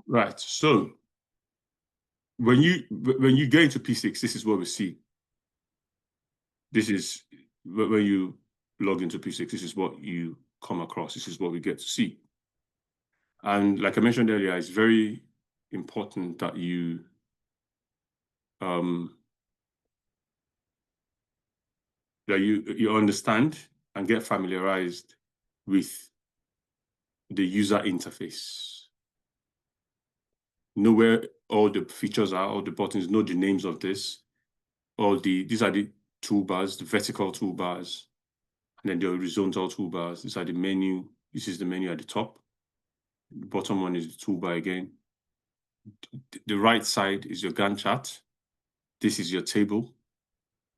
Right. So when you get into P6, this is what we see. This is when you log into P6. This is what you come across. This is what we get to see. And like I mentioned earlier, it's very important that you understand and get familiarized with the user interface. Know where all the features are, all the buttons, know the names of this. These are the toolbars, the vertical toolbars, and then the horizontal toolbars. These are the menu. This is the menu at the top. The bottom one is the toolbar again. The right side is your Gantt chart. This is your table.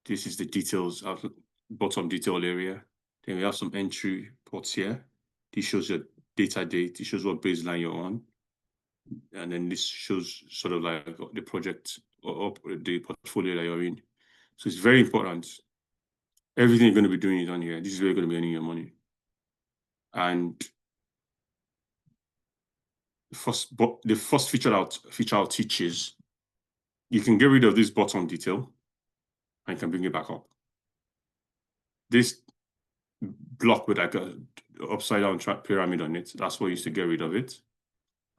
This is the details of the bottom detail area. Then we have some entry ports here. This shows your data date. It shows what baseline you're on. And then this shows sort of like the project or the portfolio that you're in. So it's very important. Everything you're going to be doing is on here. This is where you're going to be earning your money. And the first feature I'll teach is you can get rid of this bottom detail and you can bring it back up. This block with like a upside down pyramid on it, that's what you used to get rid of it.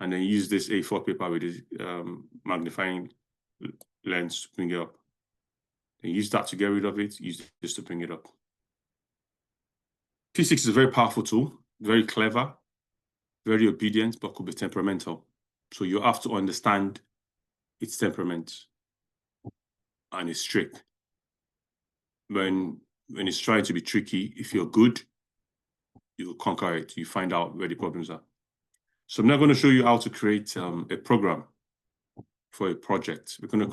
And then use this A4 paper with this magnifying lens to bring it up. Then use that to get rid of it, use this to bring it up. P6 is a very powerful tool, very clever, very obedient, but could be temperamental. So you have to understand its temperament and its trick. When it's trying to be tricky, if you're good, you'll conquer it. You find out where the problems are. So I'm now going to show you how to create a program for a project. We're going to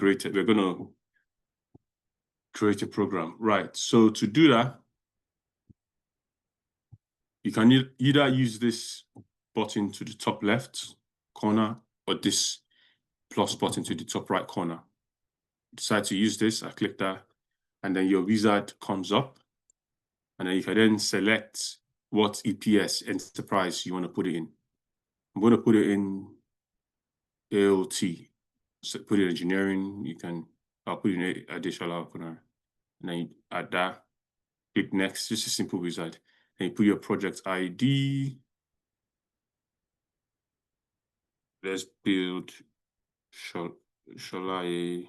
create a program. Right. So to do that, you can either use this button to the top left corner or this plus button to the top right corner. Decide to use this, I click that, and then your wizard comes up, and then you can then select what EPS enterprise you want to put it in. I'm going to put it in AOT. So put it in engineering. I'll put it in additional opener, and then you add that. Click next. Just a simple wizard. And you put your project ID. Let's build Sholai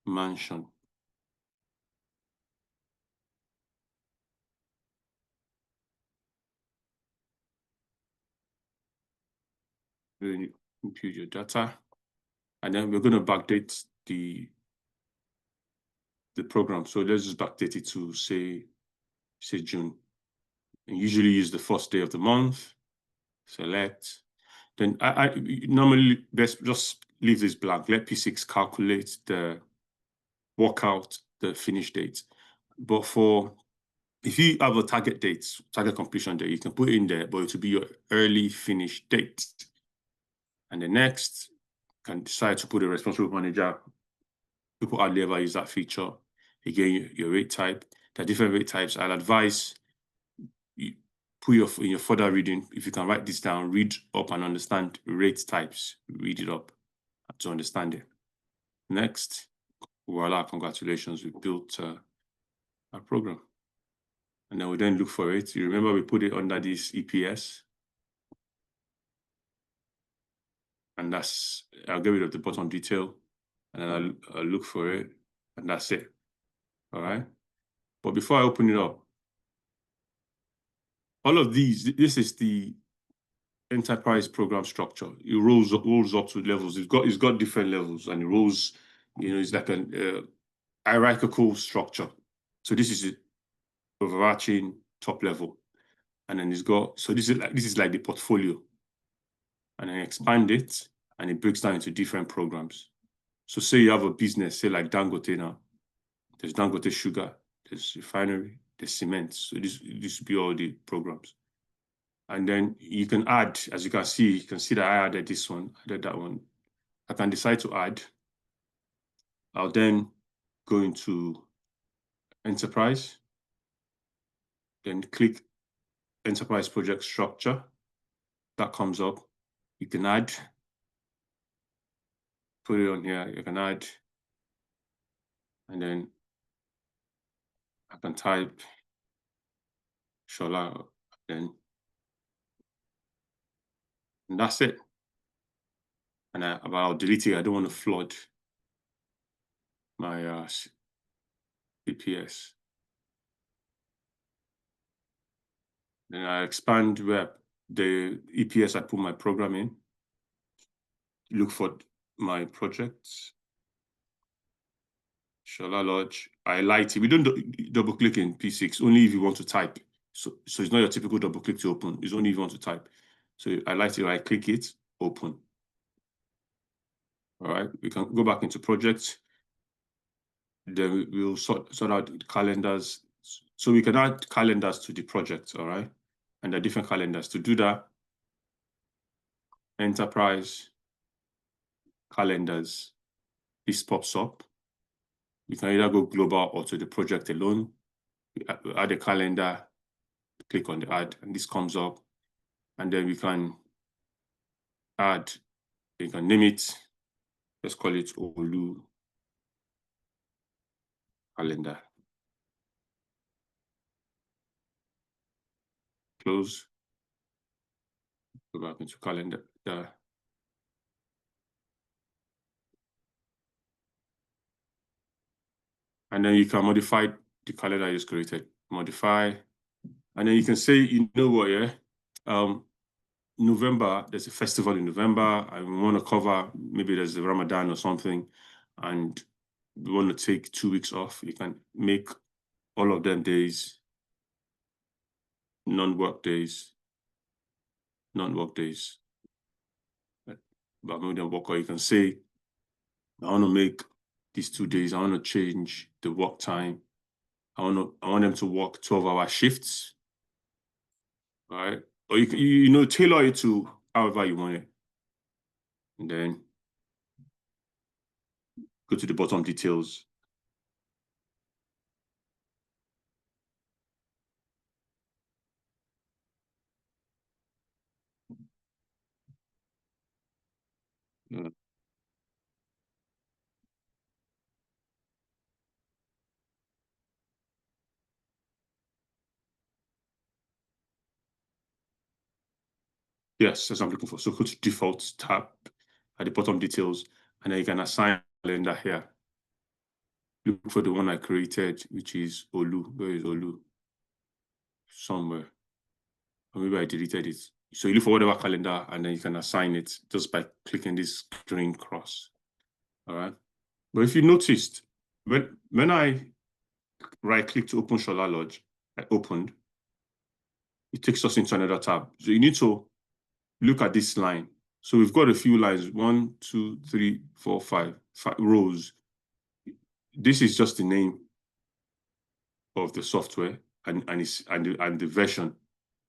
Mansion. Then you compute your data, and then we're going to backdate the program. So let's just backdate it to say June. And usually use the first day of the month. Select. Then I normally best just leave this blank. Let P6 calculate work out the finish date. But if you have a target completion date, you can put it in there, but it will be your early finish date. And the next, you can decide to put a responsible manager. People hardly ever use that feature. Again, your rate type. There are different rate types. I'll advise you put in your further reading, if you can write this down, read up and understand rate types. Read it up to understand it. Next, voila, congratulations, we built our program. And then we then look for it. You remember we put it under this EPS. And I'll get rid of the bottom detail, and then I'll look for it, and that's it. All right. But before I open it up, all of these, this is the enterprise program structure. It rolls up to levels. It's got different levels, and it rolls, it's like an hierarchical structure. So this is the overarching top level, and then so this is like the portfolio, and then expand it, and it breaks down into different programs. So say you have a business, say like Dangote now. There's Dangote Sugar, there's refinery, there's cement. So this would be all the programs. And then you can add, as you can see that I added this one, added that one. I can decide to add. I'll then go into enterprise, then click enterprise project structure. That comes up. You can add, put it on here. You can add, and then I can type Shola, then, and that's it. And I'll delete it. I don't want to flood my EPS. Then I expand where the EPS I put my program in. Look for my projects. Shola Lodge. I highlight it. We don't double click in P6, only if you want to type. So it's not your typical double click to open. It's only if you want to type. So I highlight it, right click it, open. All right, we can go back into projects. Then we'll sort out calendars. So we can add calendars to the project, all right? And there are different calendars. To do that, enterprise calendars, this pops up. You can either go global or to the project alone. We add a calendar, click on the add, and this comes up. And then we can add, you can name it, let's call it Olu calendar. Close. Go back into calendar. And then you can modify the calendar you just created. Modify. And then you can say, you know what, yeah? November, there's a festival in November. I want to cover, maybe there's a Ramadan or something, and we want to take 2 weeks off. You can make all of them days, non-work days. But maybe them work, or you can say, I want to make these 2 days, I want to change the work time. I want them to work 12-hour shifts. All right. Or you know, tailor it to however you want it. And then go to the bottom details. Yeah. Yes, that's what I'm looking for. So go to default tab at the bottom details, and then you can assign calendar here. Look for the one I created, which is Olu. Where is Olu? Somewhere. Or maybe I deleted it. So you look for whatever calendar, and then you can assign it just by clicking this green cross. All right. But if you noticed, when I right-click to open Shola Lodge, I opened, it takes us into another tab. So you need to look at this line. So we've got a few lines, 1, 2, 3, 4, 5 rows. This is just the name of the software and the version,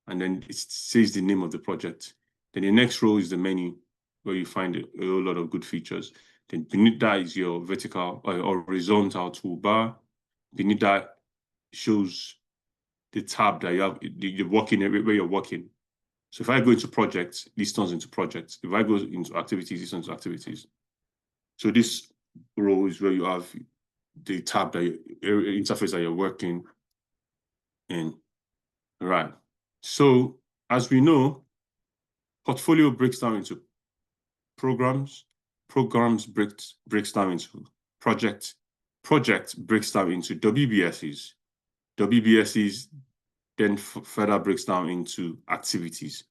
and then it says the name of the project. Then the next row is the menu, where you find a whole lot of good features. Then beneath that is your vertical or horizontal toolbar. Beneath that shows the tab that you have, you're working, where you're working. So if I go into projects, this turns into projects. If I go into activities, this turns into activities. So this row is where you have the tab that interface that you're working in. Right. So as we know, portfolio breaks down into programs. Programs breaks down into projects. Project breaks down into WBSs. WBSs then further breaks down into activities.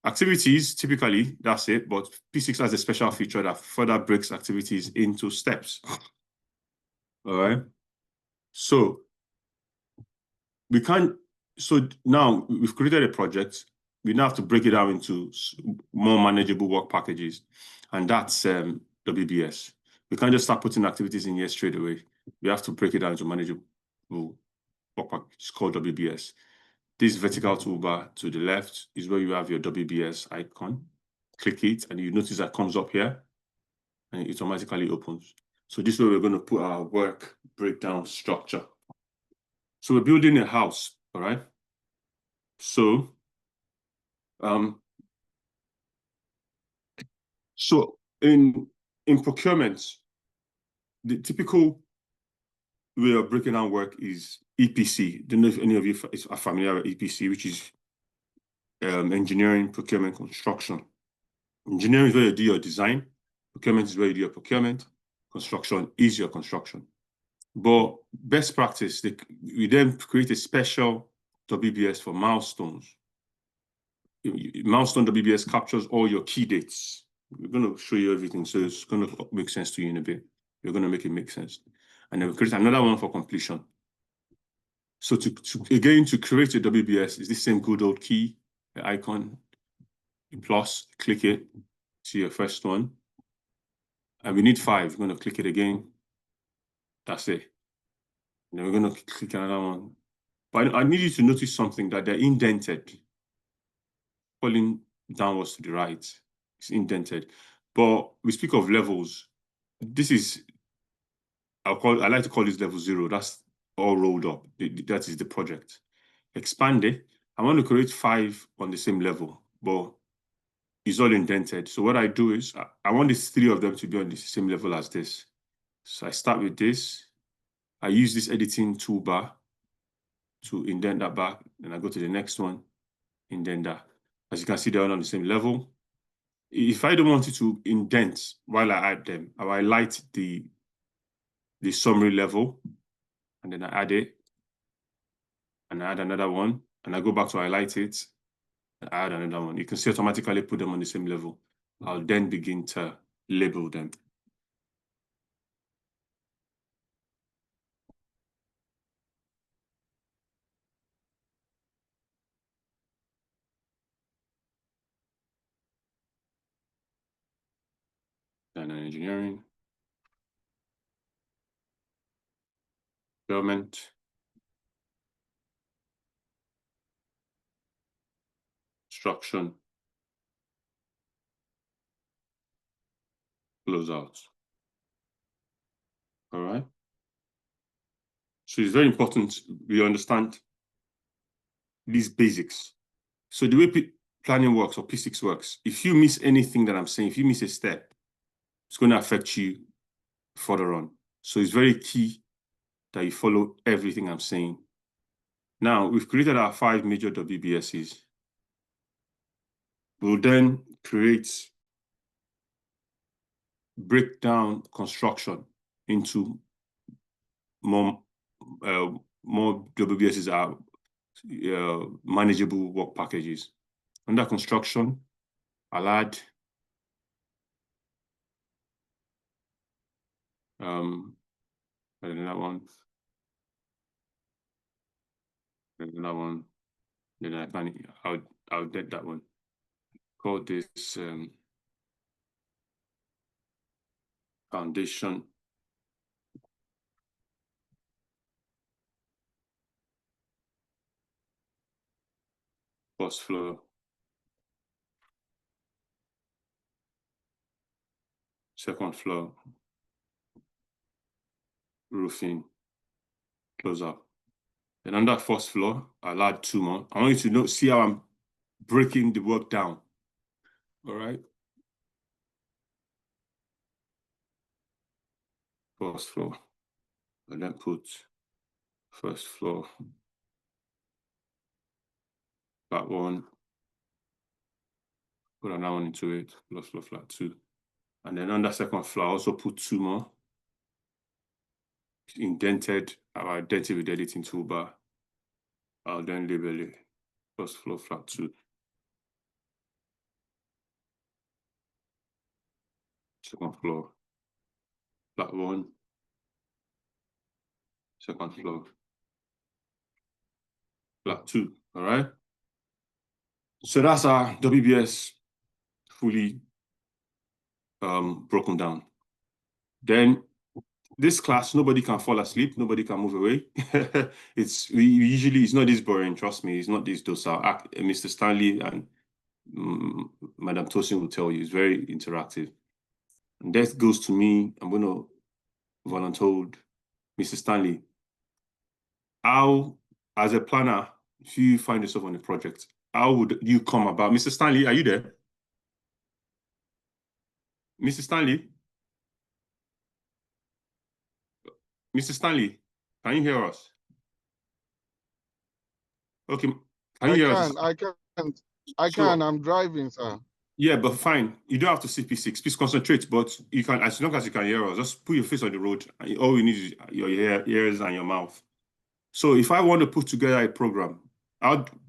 Activities, typically, that's it, but P6 has a special feature that further breaks activities into steps. All right. So we can't, so now we've created a project. We now have to break it down into more manageable work packages, and that's WBS. We can't just start putting activities in here straight away. We have to break it down into manageable work package. It's called WBS. This vertical toolbar to the left is where you have your WBS icon. Click it, and you notice that comes up here, and it automatically opens. So this is where we're going to put our work breakdown structure. So we're building a house, all right? So, in in procurement, the typical way of breaking down work is EPC. Don't know if any of you are familiar with EPC, which is engineering, procurement, construction. Engineering is where you do your design. Procurement is where you do your procurement. Construction is your construction. But best practice, we then create a special WBS for milestones. Milestone WBS captures all your key dates. We're going to show you everything, so it's going to make sense to you in a bit. We're going to make it make sense. And then we create another one for completion. So to create a WBS is the same good old key, the icon, the plus, click it, see your first one. And we need 5. We're going to click it again. That's it. And then we're going to click another one. But I need you to notice something, that they're indented. Falling downwards to the right. It's indented. But we speak of levels. This is, I like to call this level 0. That's all rolled up. That is the project. Expand it. I want to create 5 on the same level, but it's all indented. So what I do is, I want these 3 of them to be on the same level as this. So I start with this. I use this editing toolbar to indent that back. Then I go to the next one, indent that. As you can see, they're all on the same level. If I don't want it to indent while I add them, I highlight the summary level, and then I add it, and I add another one, and I go back to highlight it, and I add another one. You can see automatically put them on the same level. I'll then begin to label them. And engineering, development, construction, closeout. All right. So it's very important we understand these basics. So the way planning works, or P6 works, if you miss anything that I'm saying, if you miss a step, it's going to affect you further on. So it's very key that you follow everything I'm saying. Now, we've created our 5 major WBSs. We'll then break down construction into more WBSs are manageable work packages. Under construction, I'll add another one, then I'll get that one. Call this foundation. First floor. Second floor. Roofing. Close up. Then under first floor, I'll add 2 more. I want you to see how I'm breaking the work down. All right. First floor. And then put first floor. That one. Put another one into it. First floor flat 2. And then under second floor, I also put 2 more. Indented. I'll indent it with the editing toolbar. I'll then label it first floor flat 2. Second floor flat 1. Second floor flat 2. All right. So that's our WBS fully broken down. Then this class, nobody can fall asleep, nobody can move away. It's not this boring, trust me. It's not this docile. Mr. Stanley and Madam Tosin will tell you, it's very interactive. And that goes to me. I'm going to volunteer Mr. Stanley. How, as a planner, if you find yourself on a project, how would you come about? Mr. Stanley, are you there? Mr. Stanley? Mr. Stanley, can you hear us? Okay, can you I hear can, us? I can. I'm driving, sir. Yeah, but fine. You don't have to see P6. Please concentrate, but you can, as long as you can hear us, just put your face on the road. And all you need is your ears and your mouth. So if I want to put together a program,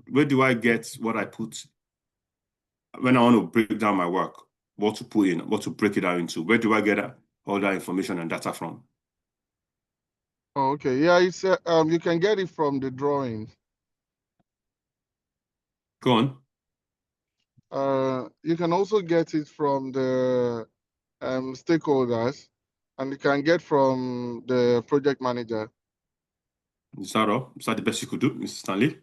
where do I get what I put when I want to break down my work? What to put in, what to break it down into? Where do I get all that information and data from? Oh, okay. Yeah, it's you can get it from the drawings. Go on. You can also get it from the stakeholders, and you can get from the project manager. Is that all? Is that the best you could do, Mr. Stanley?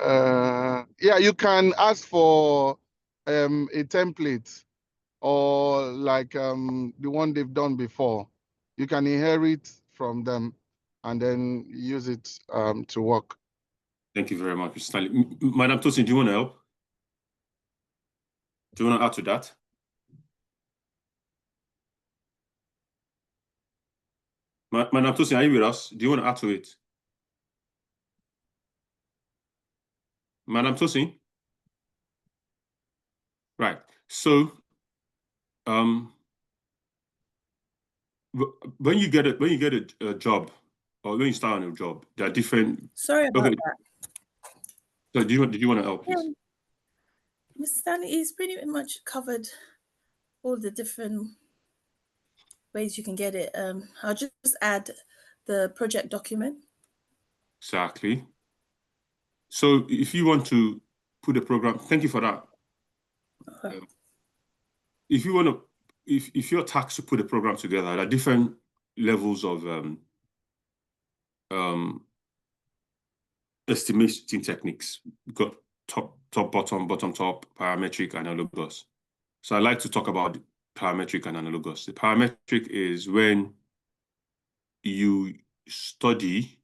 Yeah, you can ask for a template or like the one they've done before. You can inherit from them and then use it to work. Thank you very much, Mr. Stanley. Madam Tosin, do you want to help? Do you want to add to that? Madam Tosin, are you with us? Do you want to add to it? Madam Tosin? Right. So, when you get a job, or when you start on a job, there are different. Sorry about that. So, did you want to help, please? Yeah. Mr. Stanley, he's pretty much covered all the different ways you can get it. I'll just add the project document. Exactly. So, if you want to put a program, thank you for that. Okay. If you want to, if you're tasked to put a program together, there are different levels of estimating techniques. We've got top, bottom, top, parametric, and analogous. So I like to talk about parametric and analogous. The parametric is when you study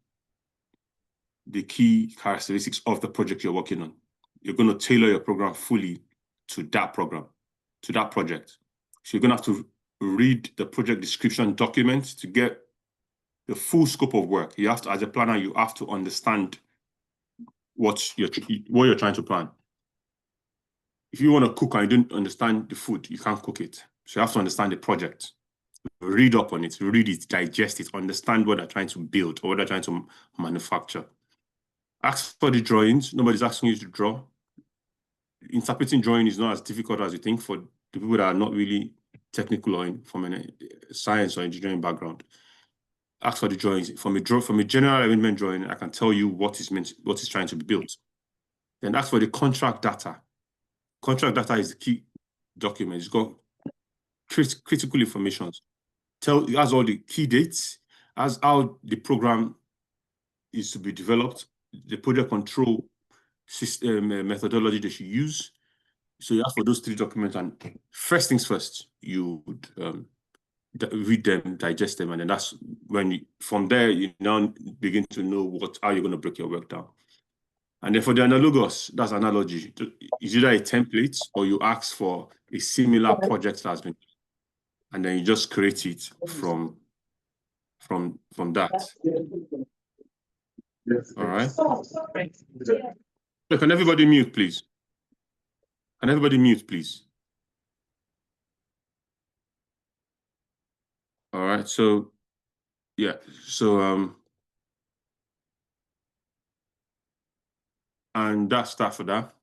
the key characteristics of the project you're working on. You're going to tailor your program fully to that program, to that project. So you're going to have to read the project description document to get the full scope of work. You have to, as a planner, you have to understand what you're trying to plan. If you want to cook and you don't understand the food, you can't cook it. So you have to understand the project. Read up on it, read it, digest it, understand what they're trying to build or what they're trying to manufacture. Ask for the drawings. Nobody's asking you to draw. Interpreting drawing is not as difficult as you think for the people that are not really technical or from a science or engineering background. Ask for the drawings. From a general arrangement drawing, I can tell you what is trying to be built. Then ask for the contract data. Contract data is the key document. It's got critical information. It has all the key dates, has how the program is to be developed, the project control system methodology they should use. So you ask for those 3 documents, and first things first, you would read them, digest them, and then that's when from there you now begin to know how you're going to break your work down. And then for the analogous, that's analogy. It's either a template or you ask for a similar project that has been, and then you just create it from that. All right. So can everybody mute, please? Can everybody mute, please? All right. So, yeah. So, and that's that for that.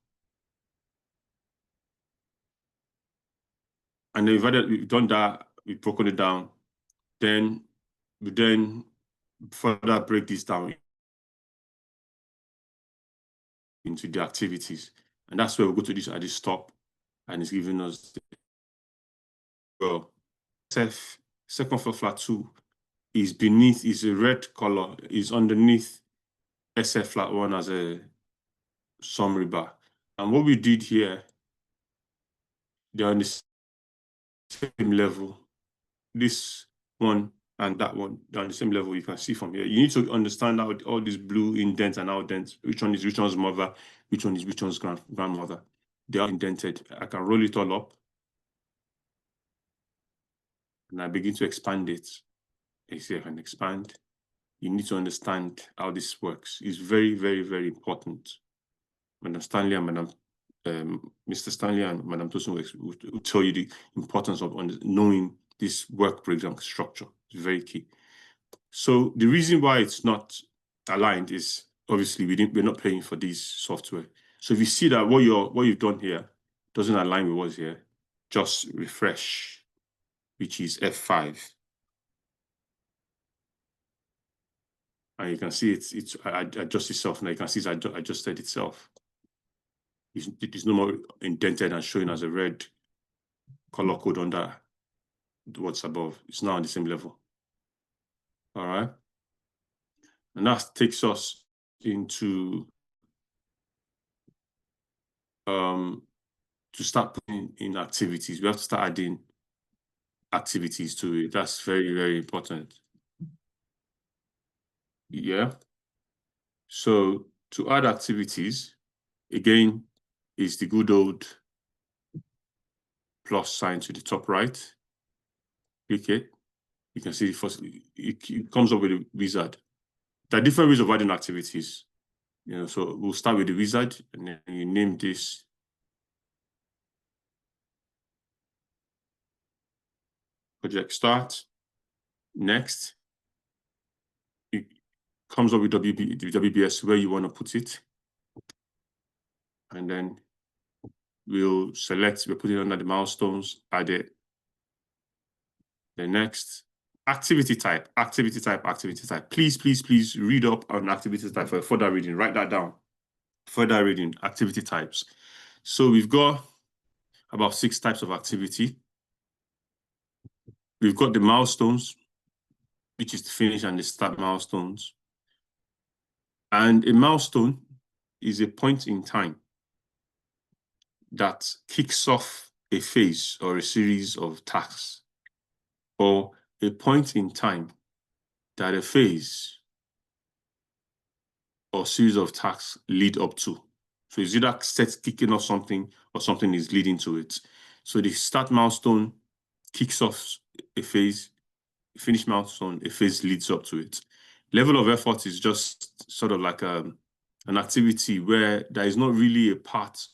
And then we've done that. We've broken it down. Then we further break this down into the activities, and that's where we go to this at the stop, and it's giving us second floor flat 2 is beneath, is a red color, is underneath SF flat 1 as a summary bar. And what we did here, they're on the same level. This one and that one, they're on the same level. You can see from here. You need to understand how all these blue indents and outdents, which one is which one's mother, which one is which one's grandmother. They are indented. I can roll it all up, and I begin to expand it. ACF and expand. You need to understand how this works. It's very, very, very important. Madam Stanley and Mr. Stanley and Madam Tosin will tell you the importance of knowing this work breakdown structure. It's very key. So the reason why it's not aligned is obviously we're not paying for this software. So if you see that what you've done here doesn't align with what's here, just refresh, which is F5. And you can see it's adjust itself now. You can see it's adjusted itself. It is no more indented and showing as a red color code under what's above. It's now on the same level. All right. And that takes us into to start putting in activities. We have to start adding activities to it. That's very, very important. Yeah. So to add activities, again, is the good old plus sign to the top right. Click it. You can see the first, it comes up with a wizard. There are different ways of adding activities. You know, so we'll start with the wizard and then you name this project start. Next, it comes up with the WBS where you want to put it. And then we'll select, we'll put it under the milestones, add it. The next, activity type. Please, please, please read up on activity type for further reading. Write that down. Further reading, activity types. So we've got about 6 types of activity. We've got the milestones, which is the finish and the start milestones. And a milestone is a point in time that kicks off a phase or a series of tasks, or a point in time that a phase or series of tasks lead up to. So it's either kicking off something or something is leading to it. So the start milestone kicks off a phase, finish milestone, a phase leads up to it. Level of effort is just sort of like an activity where there is not really a part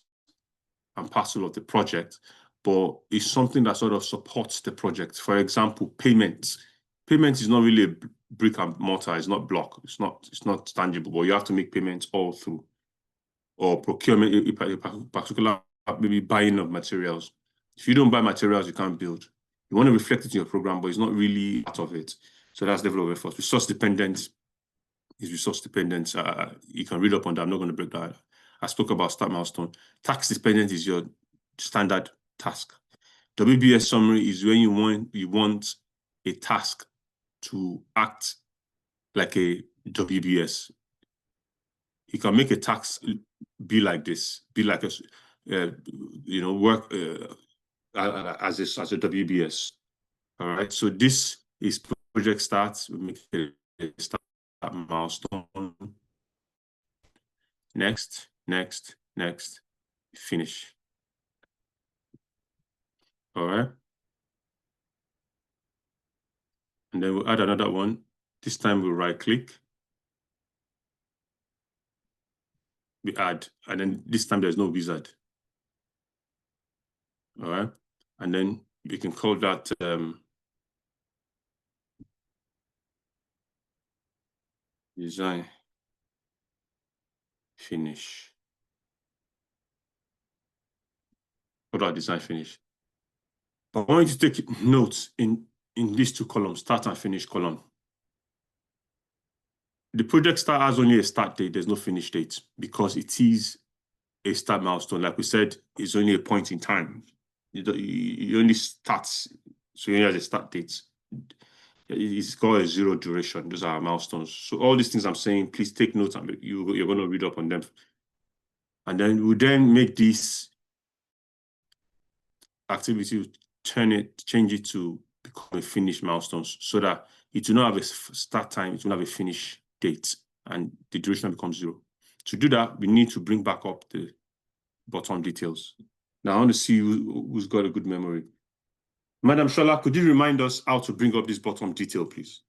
and parcel of the project, but it's something that sort of supports the project. For example, payment. Payment is not really a brick and mortar, it's not block, it's not tangible, but you have to make payments all through. Or procurement, a particular maybe buying of materials. If you don't buy materials, you can't build. You want to reflect it in your program, but it's not really part of it. So that's level of effort. Resource dependent is resource dependent. You can read up on that. I'm not going to break that. I spoke about start milestone. Task dependent is your standard task. WBS summary is when you want a task to act like a WBS. You can make a task be like this, be like a, work as a WBS. All right. So this is project starts. We make a start milestone. Next, finish. All right. And then we'll add another one. This time we'll right click. We add, and then this time there's no wizard. All right. And then we can call that design finish. What about design finish? But I want you to take notes in these 2 columns, start and finish column. The project start has only a start date, there's no finish date, because it is a start milestone. Like we said, it's only a point in time. You only start, so you only have a start date. It's called a 0 duration. Those are our milestones. So all these things I'm saying, please take notes and you're going to read up on them. And then we'll then make this activity, change it to become a finish milestone, so that it will not have a start time, it will have a finish date, and the duration becomes 0. To do that, we need to bring back up the bottom details. Now I want to see who's got a good memory. Madam Shola, could you remind us how to bring up this bottom detail, please?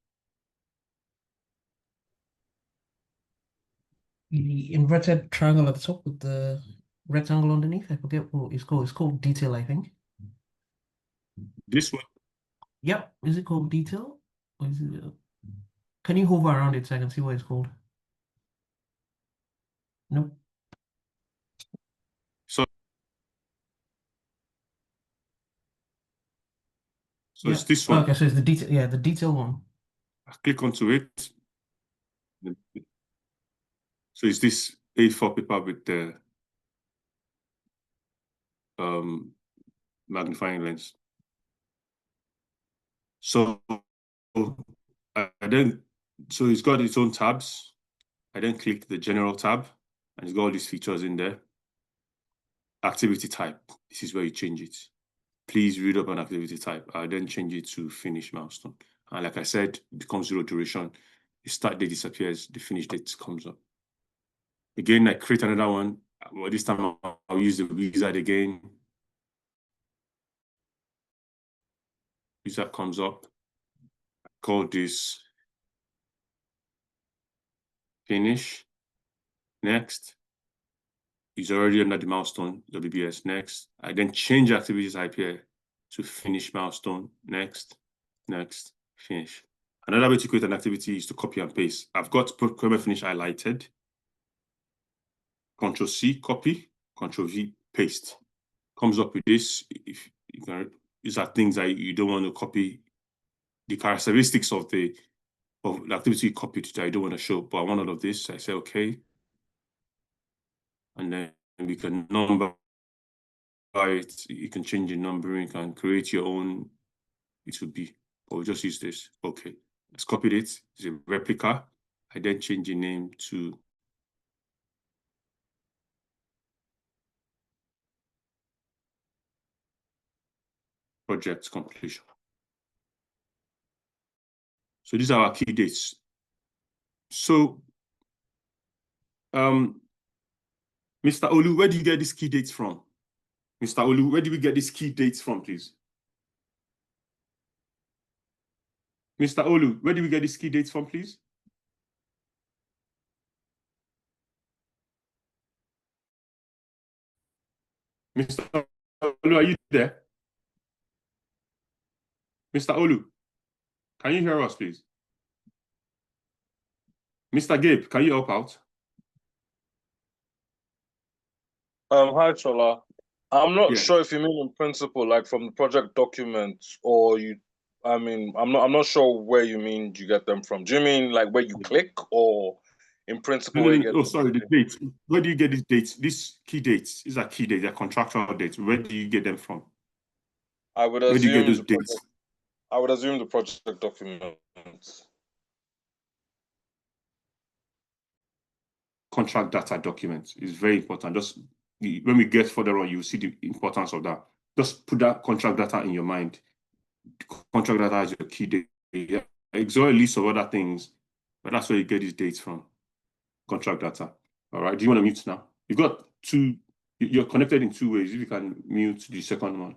The inverted triangle at the top with the rectangle underneath. I forget what it's called. It's called detail, I think. This one. Yep. Is it called detail? Or is it, can you hover around it so I can see what it's called? Nope. So Yeah. it's this one. Okay, so it's the detail. Yeah, the detail one. I click onto it. So it's this A4 paper with the magnifying lens. So so it's got its own tabs. I then click the general tab and it's got all these features in there. Activity type, this is where you change it. Please read up on activity type. I then change it to finish milestone. And like I said, it becomes 0 duration. The start date disappears, the finish date comes up. Again, I create another one. Well, this time I'll use the wizard again. Wizard comes up. I call this finish. Next. It's already under the milestone, WBS. Next. I then change activity type here to finish milestone. Next. Next. Finish. Another way to create an activity is to copy and paste. I've got Primavera Finish highlighted. Control C, copy. Control V, paste. Comes up with this. If you can, these are things that you don't want to copy. The characteristics of the activity you copied that I don't want to show, but I want all of this. I say okay. And then we can number it. You can change the numbering, you can create your own. It would be, but we'll just use this. Okay. Let's copy it. It's a replica. I then change the name to project completion. So these are our key dates. So, Mr. Olu, where do you get these key dates from? Mr. Olu, where do we get these key dates from, please? Mr. Olu, where do we get these key dates from, please? Mr. Olu, are you there? Mr. Olu, can you hear us, please? Mr. Gabe, can you help out? Hi, Chola. I'm not Yeah. sure if you mean in principle, like from the project documents, or you. I mean, I'm not sure where you mean you get them from. Do you mean like where you click, or in principle where you get? Oh, sorry, the dates. Where do you get these dates? These key dates. These are key dates. They're contractual dates. Where do you get them from? I would Where do you get assume those dates? I would assume the project documents. Contract data documents is very important. Just when we get further on, you see the importance of that. Just put that contract data in your mind. Contract data is your key date. Yeah. Explore a list of other things, but that's where you get these dates from. Contract data. All right. Do you want to mute now? You've got two. You're connected in two ways. If you can mute the second one.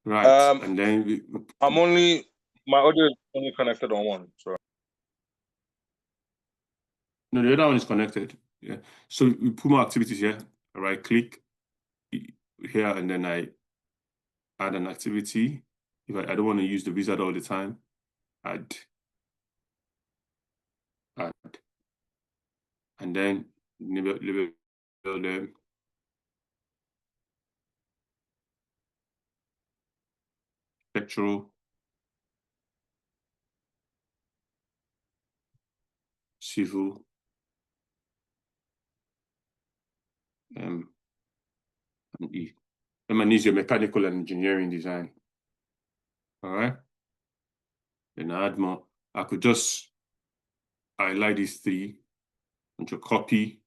Right. And then My audio is only connected on one. So. No, the other one is connected. Yeah. So we put more activities here. Right click here, and then I add an activity. If I don't want to use the wizard all the time, add. And then label them. Spectral. Civil. And E. And is your mechanical and engineering design. All right. Then I add more. I could just highlight these three, and to copy.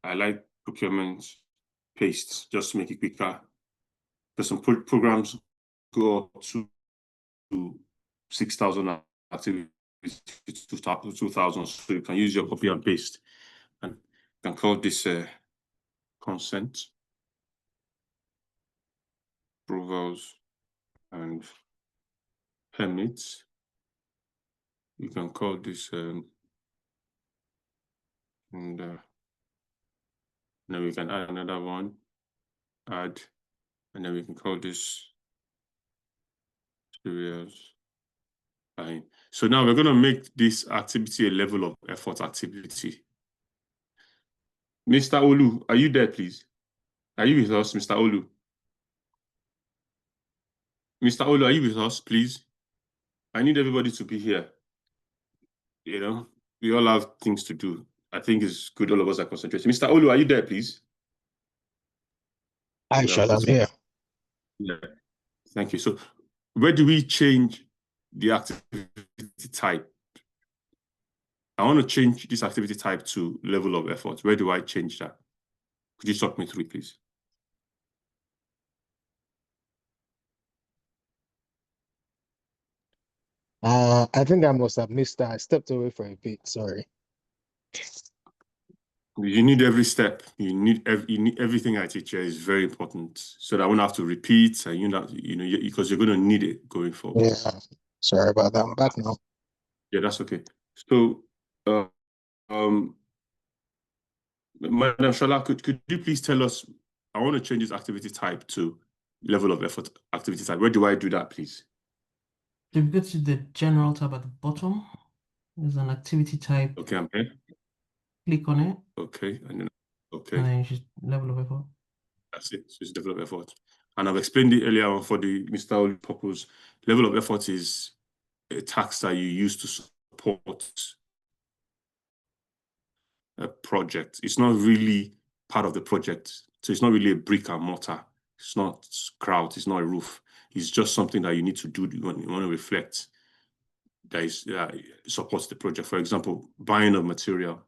Highlight procurement, paste, just to make it quicker. There's some programs go up to 6,000 activities to 2,000. So you can use your copy and paste, and you can call this consent, approvals, and permits. You can call this And then we can add another one, add, and then we can call this serious. Fine. So now we're going to make this activity a level of effort activity. Mr. Olu, are you there, please? Are you with us, Mr. Olu? Mr. Olu, are you with us, please? I need everybody to be here. You know, we all have things to do. I think it's good all of us are concentrating. Mr. Olu, are you there, please? I shall, I'm here. Yeah, thank you. So where do we change the activity type? I want to change this activity type to level of effort. Where do I change that? Could you talk me through, please? I think I must have missed that. I stepped away for a bit. Sorry. You need every step. You need everything I teach you is very important, so that I won't have to repeat. And because you're going to need it going forward. Yeah. Sorry about that. I'm back now. Yeah, that's okay. So, Madam Shola, could you please tell us? I want to change this activity type to level of effort activity type. Where do I do that, please? If you go to the general tab at the bottom, there's an activity type. Okay, I'm here. Click on it. Okay, and then And then just level of effort. That's it. So it's level of effort. And I've explained it earlier on for the Mr. Olu purpose. Level of effort is a task that you use to support a project. It's not really part of the project. So it's not really a brick and mortar. It's not grout. It's not a roof. It's just something that you need to do when you want to reflect that supports the project. For example, buying of material.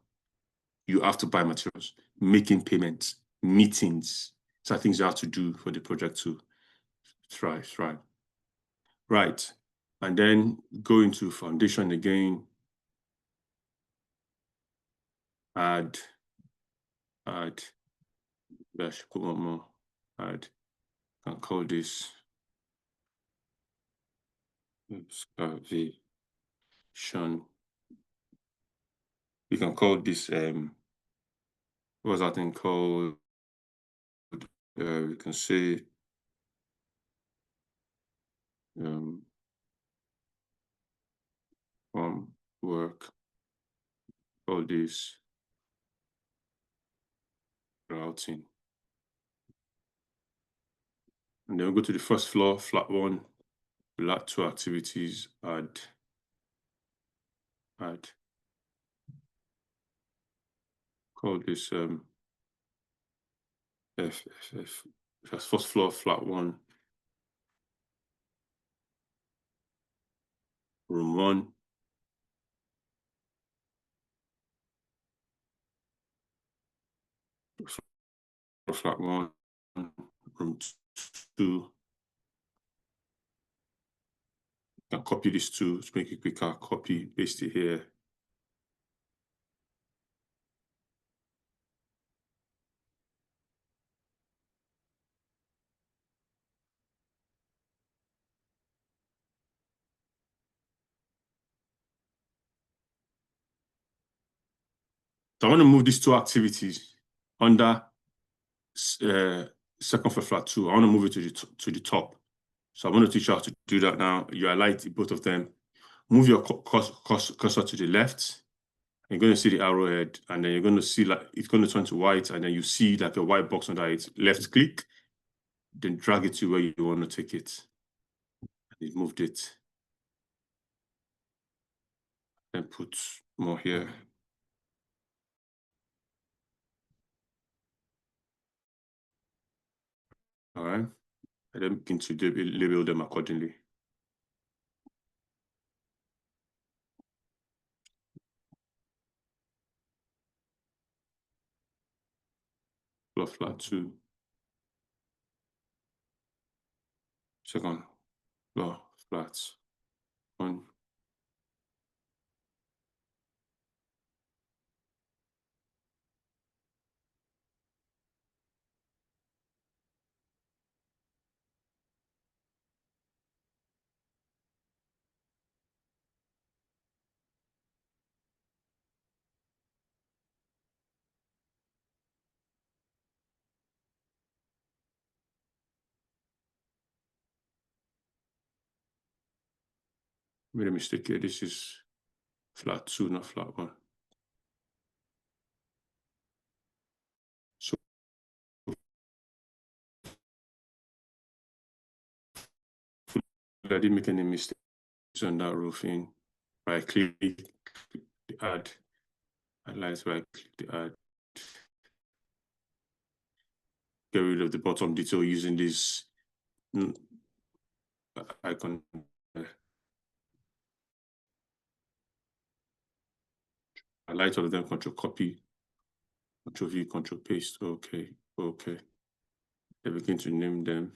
You have to buy materials, making payments, meetings. So things you have to do for the project to thrive. Right. And then go into foundation again. Add. Let's put one more. Add. And call this excavation. You can call this what's that thing called? We can say work. Call this routing. And then we'll go to the first floor, flat one. We'll add 2 activities, add. Call this That's first floor, flat 1. Room 1. Flat 1. Room 2. Can copy this to make it quicker. Copy, paste it here. So I want to move these 2 activities under second floor, flat 2. I want to move it to the top. So I'm going to teach you how to do that now. You highlight both of them. Move your cursor to the left. You're going to see the arrowhead, and then you're going to see like it's going to turn to white, and then you see like a white box under it. Left click, then drag it to where you want to take it. And you moved it. Then put more here. All right. And then begin to label them accordingly. Floor flat 2. Second floor flat 1. Made a mistake here. This is flat 2, not flat 1. So I didn't make any mistakes on that roofing. Right click the add. Highlight, right click the add. Get rid of the bottom detail using this icon. Highlight all of them, control copy, control V, control paste. Okay. They begin to name them.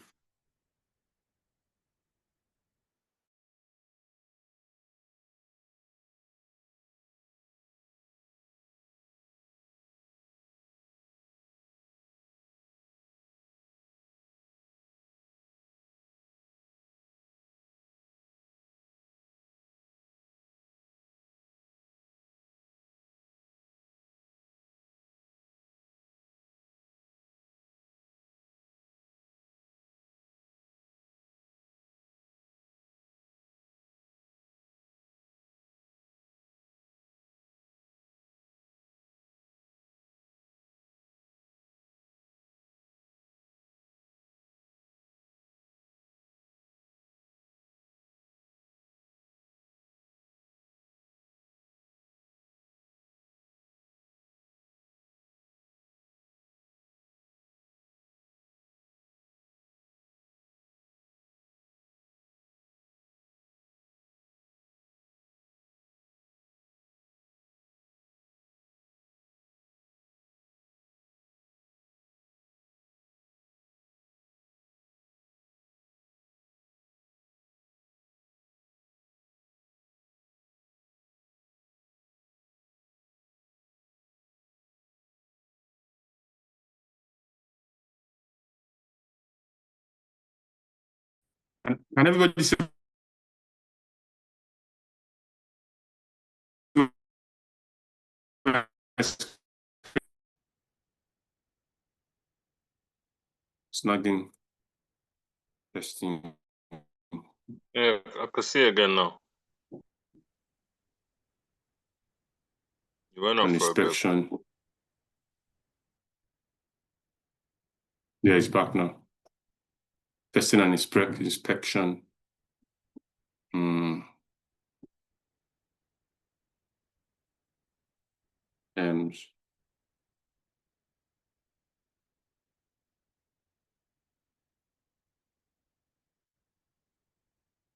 Can everybody see? Snagging, testing. Yeah, I can see again now. You went off And for a bit. inspection. Yeah, it's back now. Testing and inspection.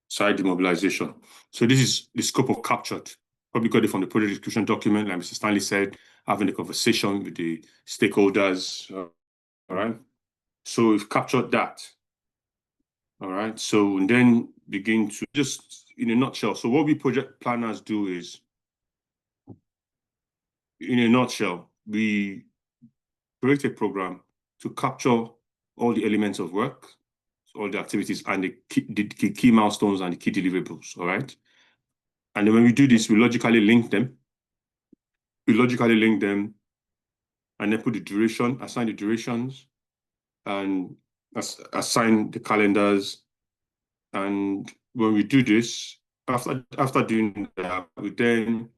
Site demobilization. So this is the scope of captured. Probably got it from the project description document, like Mr. Stanley said, having a conversation with the stakeholders. All right. So we've captured that. All right. So then begin to just in a nutshell. So what we project planners do is, in a nutshell, we create a program to capture all the elements of work, so all the activities and the key milestones and the key deliverables. All right. And then when we do this, we logically link them. And then put the duration, assign the durations, and assign the calendars. And when we do this, after doing that, we then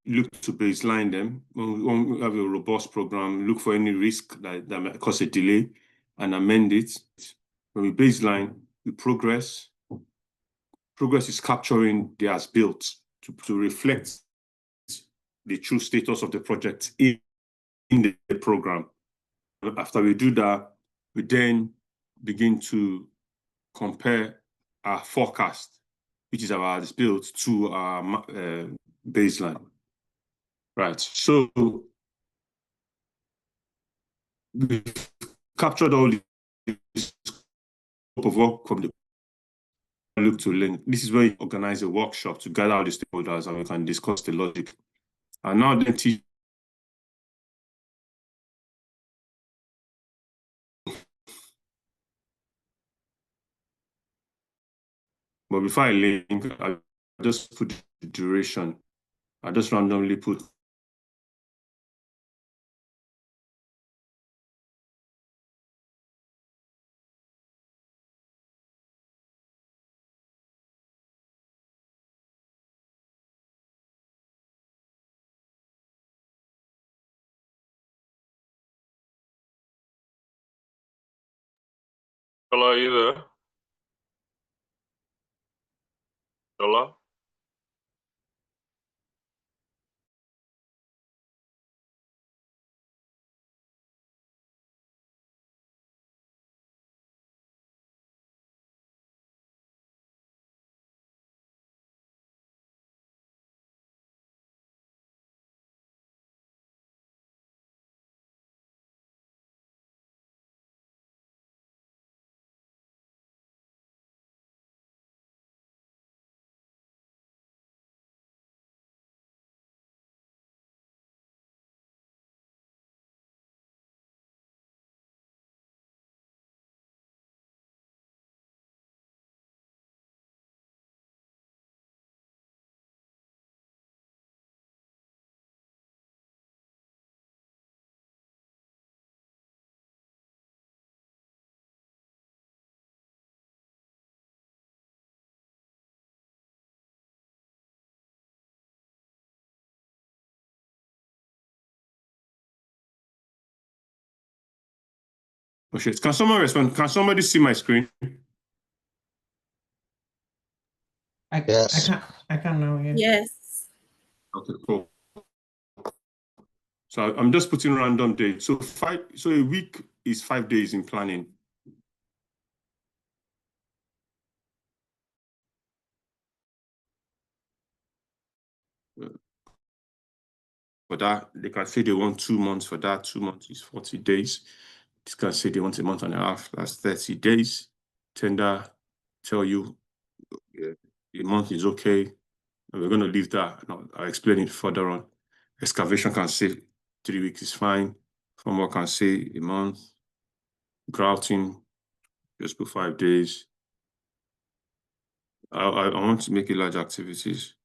look to baseline them. When we have a robust program, look for any risk that might cause a delay and amend it. When we baseline, we progress. Progress is capturing the as-built to reflect the true status of the project in the program. After we do that, we then begin to compare our forecast, which is our as-built, to our baseline. Right. So we've captured all this scope of work from the look to link. This is where you organize a workshop to gather all the stakeholders and we can discuss the logic. And now then teach. But before I link, I just put the duration. I just randomly put Hello, are you there? Hello? Oh shit. Can someone respond? Can somebody see my screen? Yes. I can now, yeah. Yes. Okay, cool. So I'm just putting random dates. So a week is 5 days in planning. For that, they can say they want 2 months for that. 2 months is 40 days. This can say they want a month and a half. That's 30 days. Tender tell you a month is okay. And we're going to leave that. I'll explain it further on. Excavation can say 3 weeks is fine. Formwork can say a month. Grouting, just put 5 days. I want to make it large activities.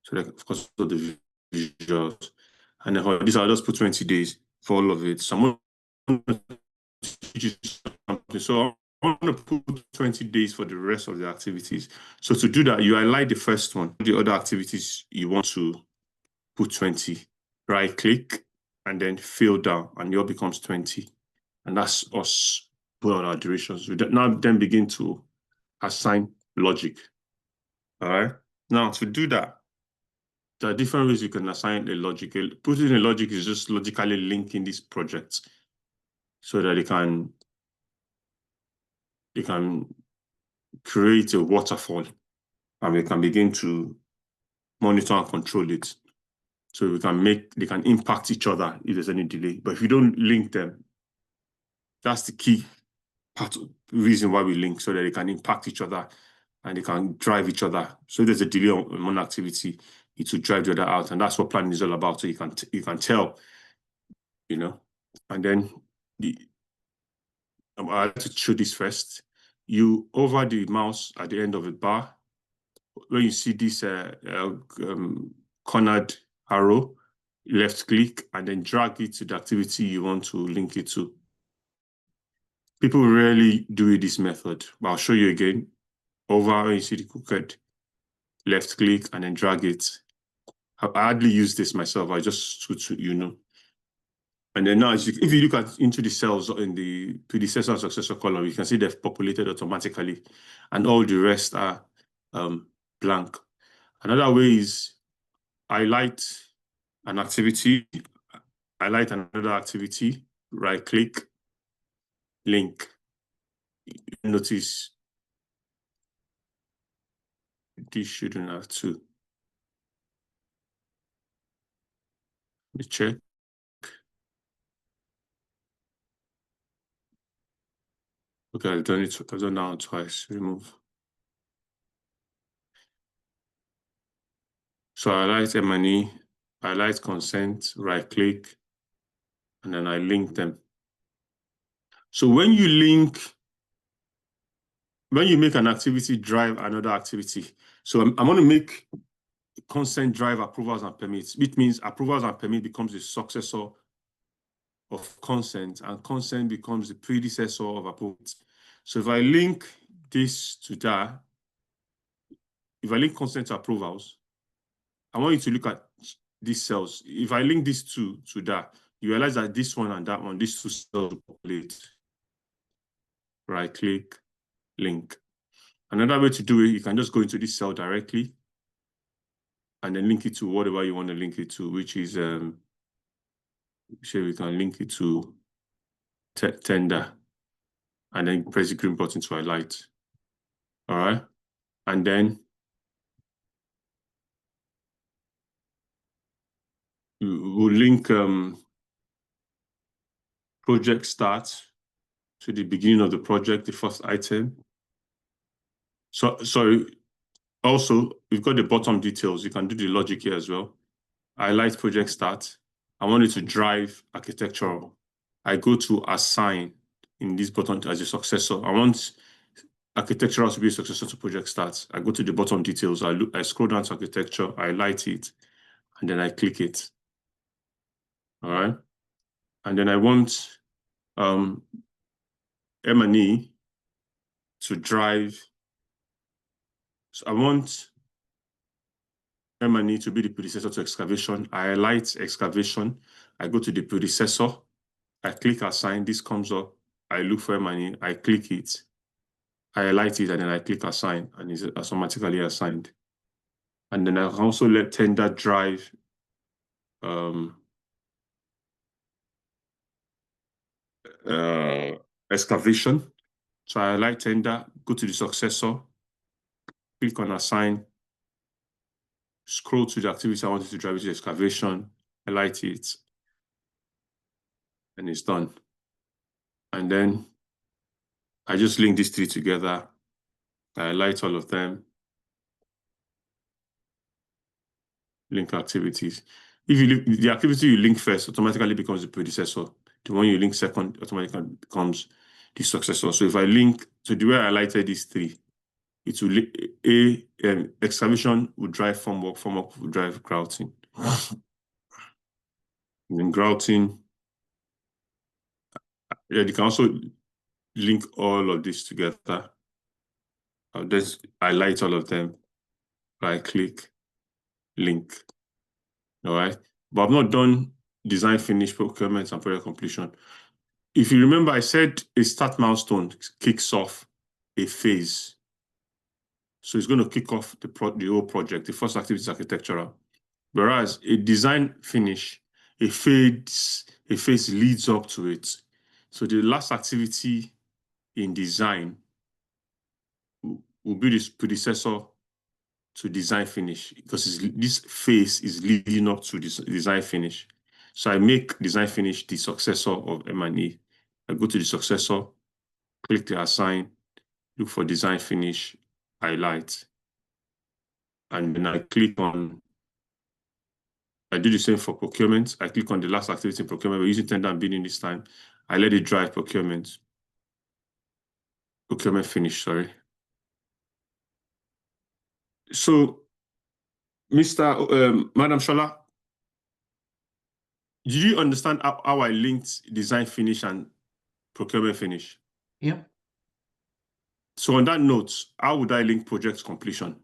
So that, of course, the visuals. And then for this, I'll just put 20 days for all of it. So So I want to put 20 days for the rest of the activities. So to do that, you highlight the first one, the other activities you want to put 20, right click, and then fill down, and yours becomes 20. And that's us put on our durations. We now then begin to assign logic. All right. Now to do that, there are different ways you can assign a logic. Putting a logic is just logically linking these projects so that they can create a waterfall and we can begin to monitor and control it. So they can impact each other if there's any delay. But if you don't link them, that's the key reason why we link, so that they can impact each other and they can drive each other. So if there's a delay on one activity, it will drive the other out. And that's what planning is all about. So you can tell, and then I like to show this first. You hover the mouse at the end of the bar. When you see this cornered arrow, left click, and then drag it to the activity you want to link it to. People rarely do this method, but I'll show you again. Over when you see the crooked, left click, and then drag it. I hardly use this myself. I just to And then now, if you look into the cells in the predecessor and successor column, you can see they've populated automatically, and all the rest are blank. Another way is highlight an activity, highlight another activity, right click, link. Notice this shouldn't have to. Let me check. Okay, I've done that one twice. Remove. So I highlight M&E, I highlight consent, right click, and then I link them. So when you make an activity drive another activity, so I'm going to make consent drive approvals and permits. It means approvals and permit becomes the successor of consent, and consent becomes the predecessor of approvals. So if I link this to that, if I link consent to approvals, I want you to look at these cells. If I link these two to that, you realize that this one and that one, these two cells populate. right click, link. Another way to do it, you can just go into this cell directly and then link it to whatever you want to link it to, which is, we can link it to tender, and then press the green button to highlight. All right. And then we'll link project start to the beginning of the project, the first item. So also, we've got the bottom details. You can do the logic here as well. Highlight project start. I want it to drive architectural. I go to assign in this button as a successor. I want architectural to be a successor to project start. I go to the bottom details. I scroll down to architecture, I highlight it, and then I click it. All right. And then I want M&E to drive. So I want M&E to be the predecessor to excavation. I highlight excavation. I go to the predecessor. I click assign. This comes up. I look for M&E. I click it. I highlight it, and then I click assign, and it's automatically assigned. And then I can also let tender drive excavation. So I highlight tender, go to the successor, click on assign, scroll to the activity I wanted to drive, which is excavation, highlight it, and it's done. And then I just link these three together. I highlight all of them. Link activities. If you look, the activity you link first automatically becomes the predecessor. The one you link second automatically becomes the successor. So if I link, so the way I highlighted these three, it will excavation will drive formwork will drive grouting. And then grouting, yeah, you can also link all of this together. I'll just highlight all of them, right click, link. All right, but I've not done design finish, procurement, and project completion. If you remember, I said a start milestone kicks off a phase. So it's going to kick off the whole project. The first activity is architectural. Whereas a design finish, a phase leads up to it. So the last activity in design will be this predecessor to design finish, because this phase is leading up to this design finish. So I make design finish the successor of M&E. I go to the successor, click the assign, look for design finish, highlight, and then I click on, I do the same for procurement. I click on the last activity in procurement. We're using tender and bidding this time. I let it drive procurement finish, sorry. So, Madam Shola, did you understand how I linked design finish and procurement finish? Yep. So on that note, how would I link project completion?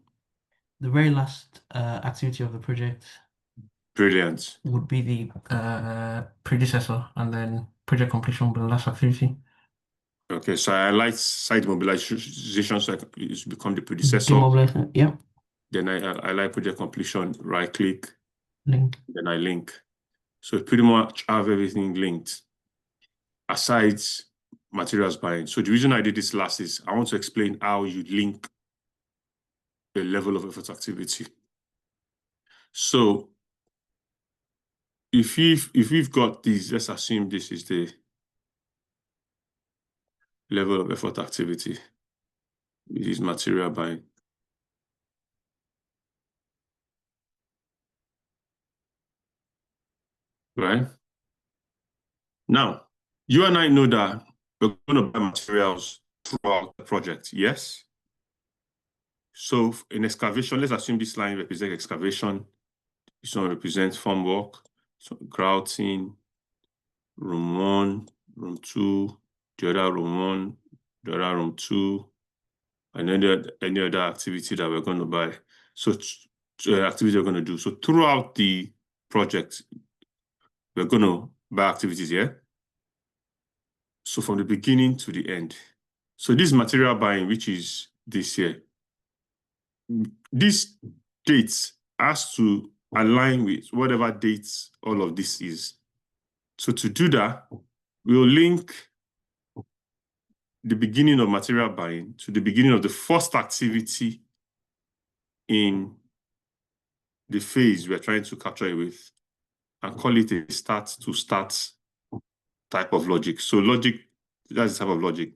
The very last activity of the project Brilliant. would be the predecessor, and then project completion would be the last activity. Okay, so I highlight site mobilization, so it's become the predecessor. Demobilization, yep. Then I highlight project completion, right click, Link. then I link. So pretty much have everything linked, aside materials buying. So the reason I did this last is I want to explain how you link the level of effort activity. So if we've got these, let's assume this is the level of effort activity. This is material buying. Right? Now, you and I know that we're going to buy materials throughout the project, yes? So in excavation, let's assume this line represents excavation. This one represents formwork. So grouting, room 1, room 2, the other room 1, the other room 2, and then any other activity that we're going to buy. So activity we're going to do. So throughout the project, we're going to buy activities here. So from the beginning to the end, So this material buying, which is this here, this date has to align with whatever dates all of this is. So to do that, we'll link the beginning of material buying to the beginning of the first activity in the phase we're trying to capture it with, and call it a start to start type of logic. So logic, that's the type of logic.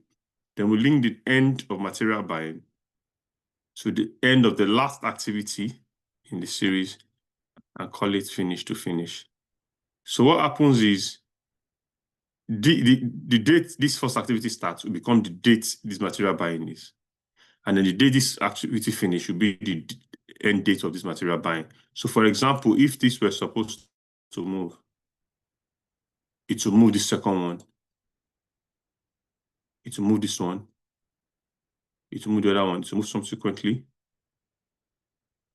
Then we link the end of material buying to the end of the last activity in the series and call it finish to finish. So what happens is the date this first activity starts will become the date this material buying is. And then the day this activity finish will be the end date of this material buying. So for example, if this were supposed to move, it will move the second one. It will move this one. It will move the other one. It will move subsequently.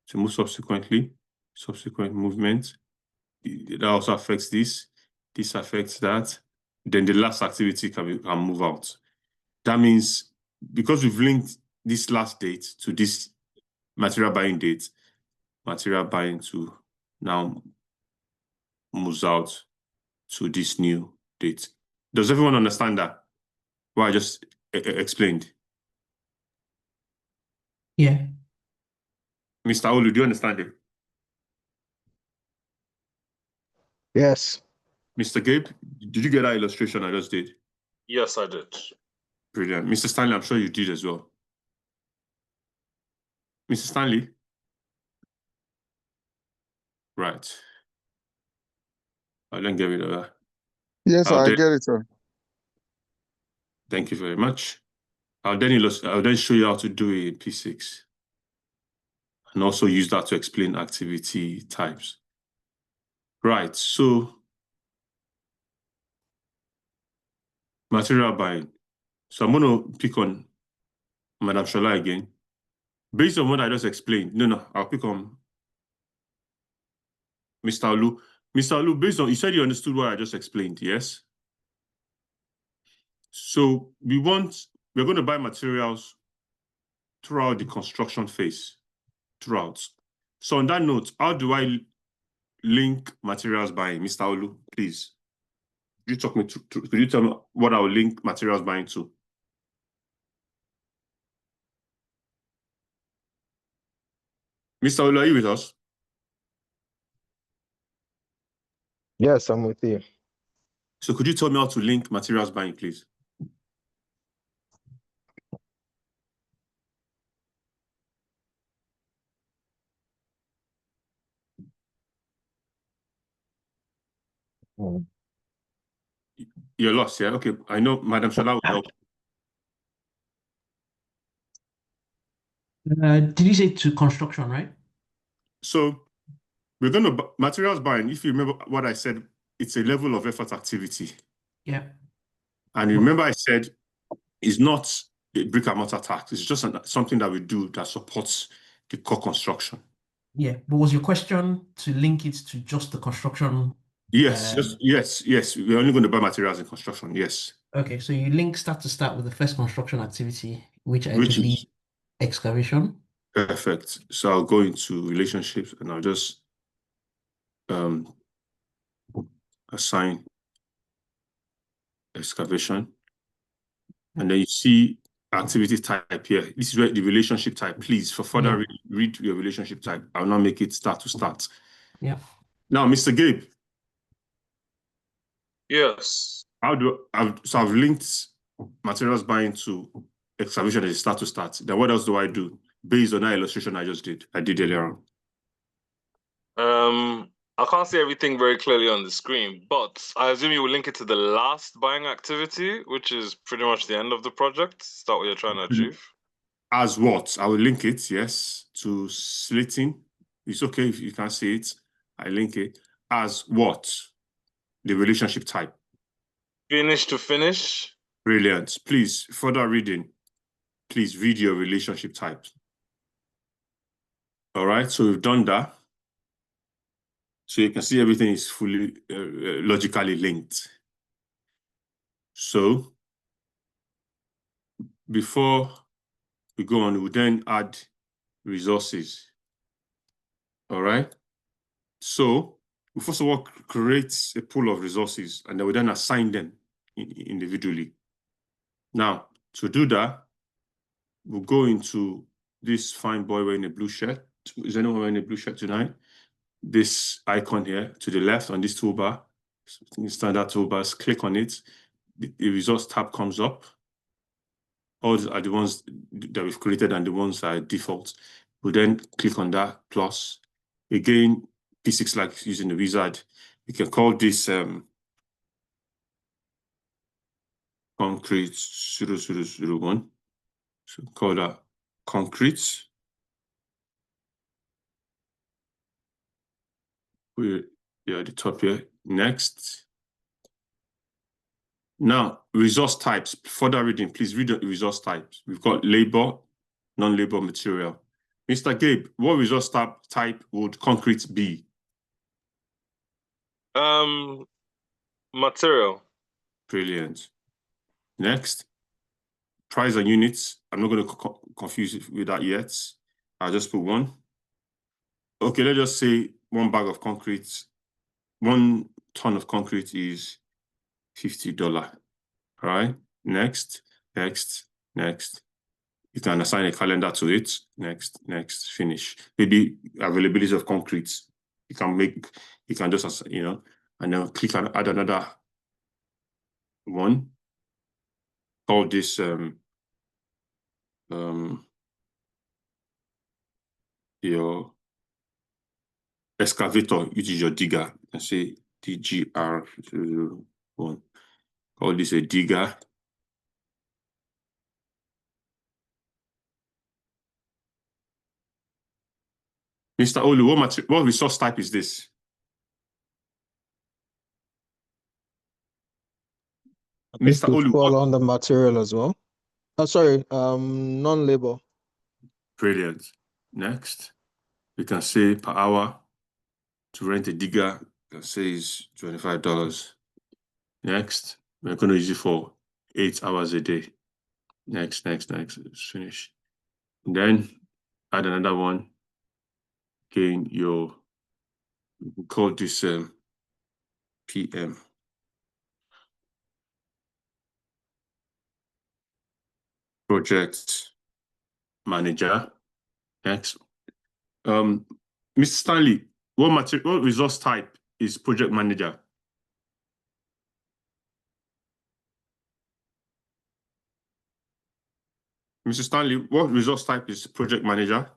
To move subsequently, subsequent movement. That also affects this. This affects that. Then the last activity can move out. That means because we've linked this last date to this material buying date, material buying to now moves out to this new date. Does everyone understand that? What I just explained? Yeah. Mr. Olu, do you understand it? Yes. Mr. Gabe, did you get that illustration I just did? Yes, I did. Brilliant. Mr. Stanley, I'm sure you did as well. Mr. Stanley? Right. I'll then get rid of that. Yes, I get it, sir. Thank you very much. I'll then show you how to do it in P6. And also use that to explain activity types. Right, so material buying. So I'm going to pick on Madam Shola again. Based on what I just explained, I'll pick on Mr. Olu. Mr. Olu, based on, you said you understood what I just explained, yes? So we're going to buy materials throughout the construction phase, throughout. So on that note, how do I link materials buying? Mr. Olu, please. Could you tell me what I'll link materials buying to? Mr. Olu, are you with us? Yes, I'm with you. So could you tell me how to link materials buying, please? You're lost, yeah? Okay, I know Madam Shola will help. Did you say to construction, right? So we're going to materials buying. If you remember what I said, it's a level of effort activity. Yeah. And remember I said it's not a brick and mortar task. It's just something that we do that supports the core construction. Yeah, but was your question to link it to just the construction? Yes, yes. We're only going to buy materials in construction, yes. Okay, so you link start to start with the first construction activity, which I believe is excavation. Perfect. So I'll go into relationships and I'll just assign excavation. And then you see activity type here. This is where the relationship type. Please, for further read your relationship type. I'll now make it start to start. Yeah. Now, Mr. Gabe. Yes. So I've linked materials buying to excavation as a start to start. Then what else do I do based on that illustration I did earlier on? I can't see everything very clearly on the screen, but I assume you will link it to the last buying activity, which is pretty much the end of the project. Is that what you're trying to achieve? As what? I will link it, yes, to slitting. It's okay if you can't see it. I link it as what? The relationship type. Finish to finish. Brilliant. Please, further reading. Please read your relationship types. All right, so we've done that. So you can see everything is fully logically linked. So before we go on, we then add resources. All right. So we first of all create a pool of resources, and then we then assign them individually. Now, to do that, we'll go into this fine boy wearing a blue shirt. Is anyone wearing a blue shirt tonight? This icon here to the left on this toolbar, standard toolbars, click on it. The resource tab comes up. All are the ones that we've created and the ones that are default. We'll then click on that plus. Again, P6 like using the wizard. We can call this concrete 0001. So call that concrete. We're at the top here. Next. Now, resource types. Further reading, please read the resource types. We've got labor, non-labor material. Mr. Gabe, what resource type would concrete be? Material. Brilliant. Next, price and units. I'm not going to confuse it with that yet. I'll just put one. Okay, let's just say 1 bag of concrete, 1 ton of concrete is $50. All right. Next. You can assign a calendar to it. Next, finish. Maybe availability of concrete. You can just, and then click and add another one. Call this your excavator, which is your digger. And say DGR01. Call this a digger. Mr. Olu, what resource type is this? Mr. Olu, fall on the material as well. Oh, sorry, non-labor. Brilliant. Next, we can say per hour to rent a digger, that says $25. Next, we're going to use it for 8 hours a day. Next, let's finish. And then add another one. Again, we call this PM. Project manager. Next. Mr. Stanley, what resource type is project manager? Mr. Stanley, what resource type is project manager?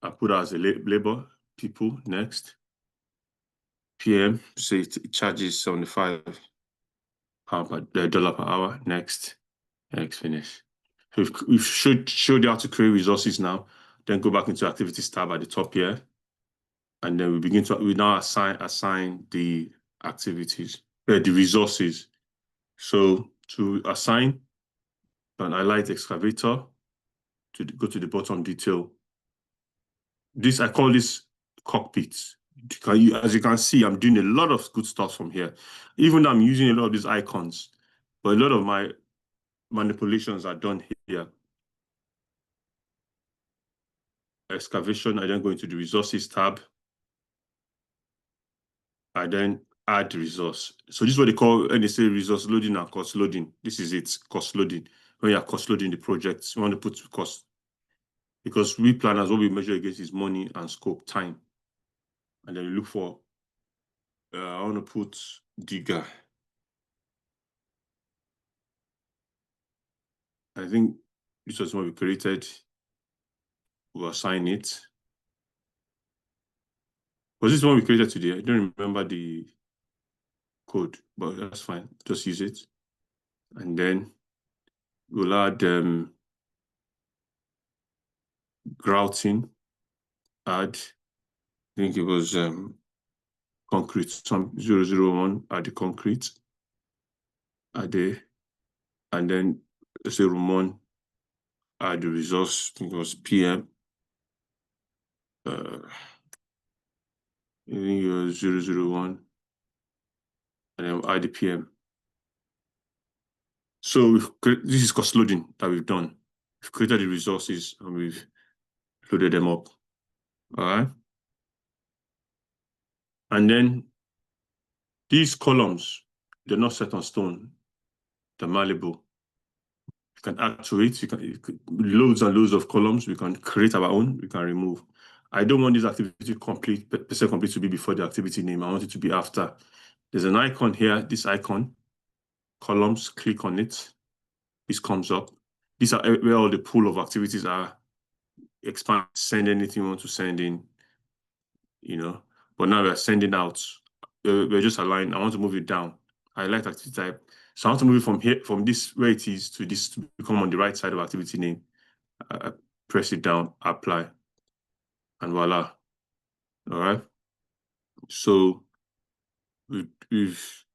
I put as a labor, people. Next. PM, say it charges $75 per hour. Next, finish. So we should show you how to create resources now. Then go back into activities tab at the top here, and then we now assign the activities, the resources. So to assign, and highlight excavator to go to the bottom detail. I call this cockpit. As you can see, I'm doing a lot of good stuff from here. Even though I'm using a lot of these icons, but a lot of my manipulations are done here. Excavation, I then go into the resources tab. I then add the resource. So this is what they call, when they say resource loading and cost loading. This is it, cost loading. When you're cost loading the projects, you want to put cost. Because we planners, what we measure against is money and scope, time. And then you look for, I want to put digger. I think this was what we created. We'll assign it. Was this the one we created today? I don't remember the code, but that's fine. Just use it. And then we'll add grouting. Add, I think it was concrete, some 001, add the concrete. Add there. And then let's say room 1, add the resource. I think it was PM. I think it was 001. And then IDPM. So this is cost loading that we've done. We've created the resources and we've loaded them up. All right. And then these columns, they're not set on stone. They're malleable. You can add to it. You can loads and loads of columns. We can create our own. We can remove. I don't want this activity complete to be before the activity name. I want it to be after. There's an icon here. This icon, columns. Click on it. This comes up. These are where all the pool of activities are. Expand. Send anything you want to send in. You know. But now we're sending out. We're just aligned. I want to move it down. I like activity type. So I want to move it from here, from this where it is to this to become on the right side of activity name. Press it down, apply, and voila. All right. So we've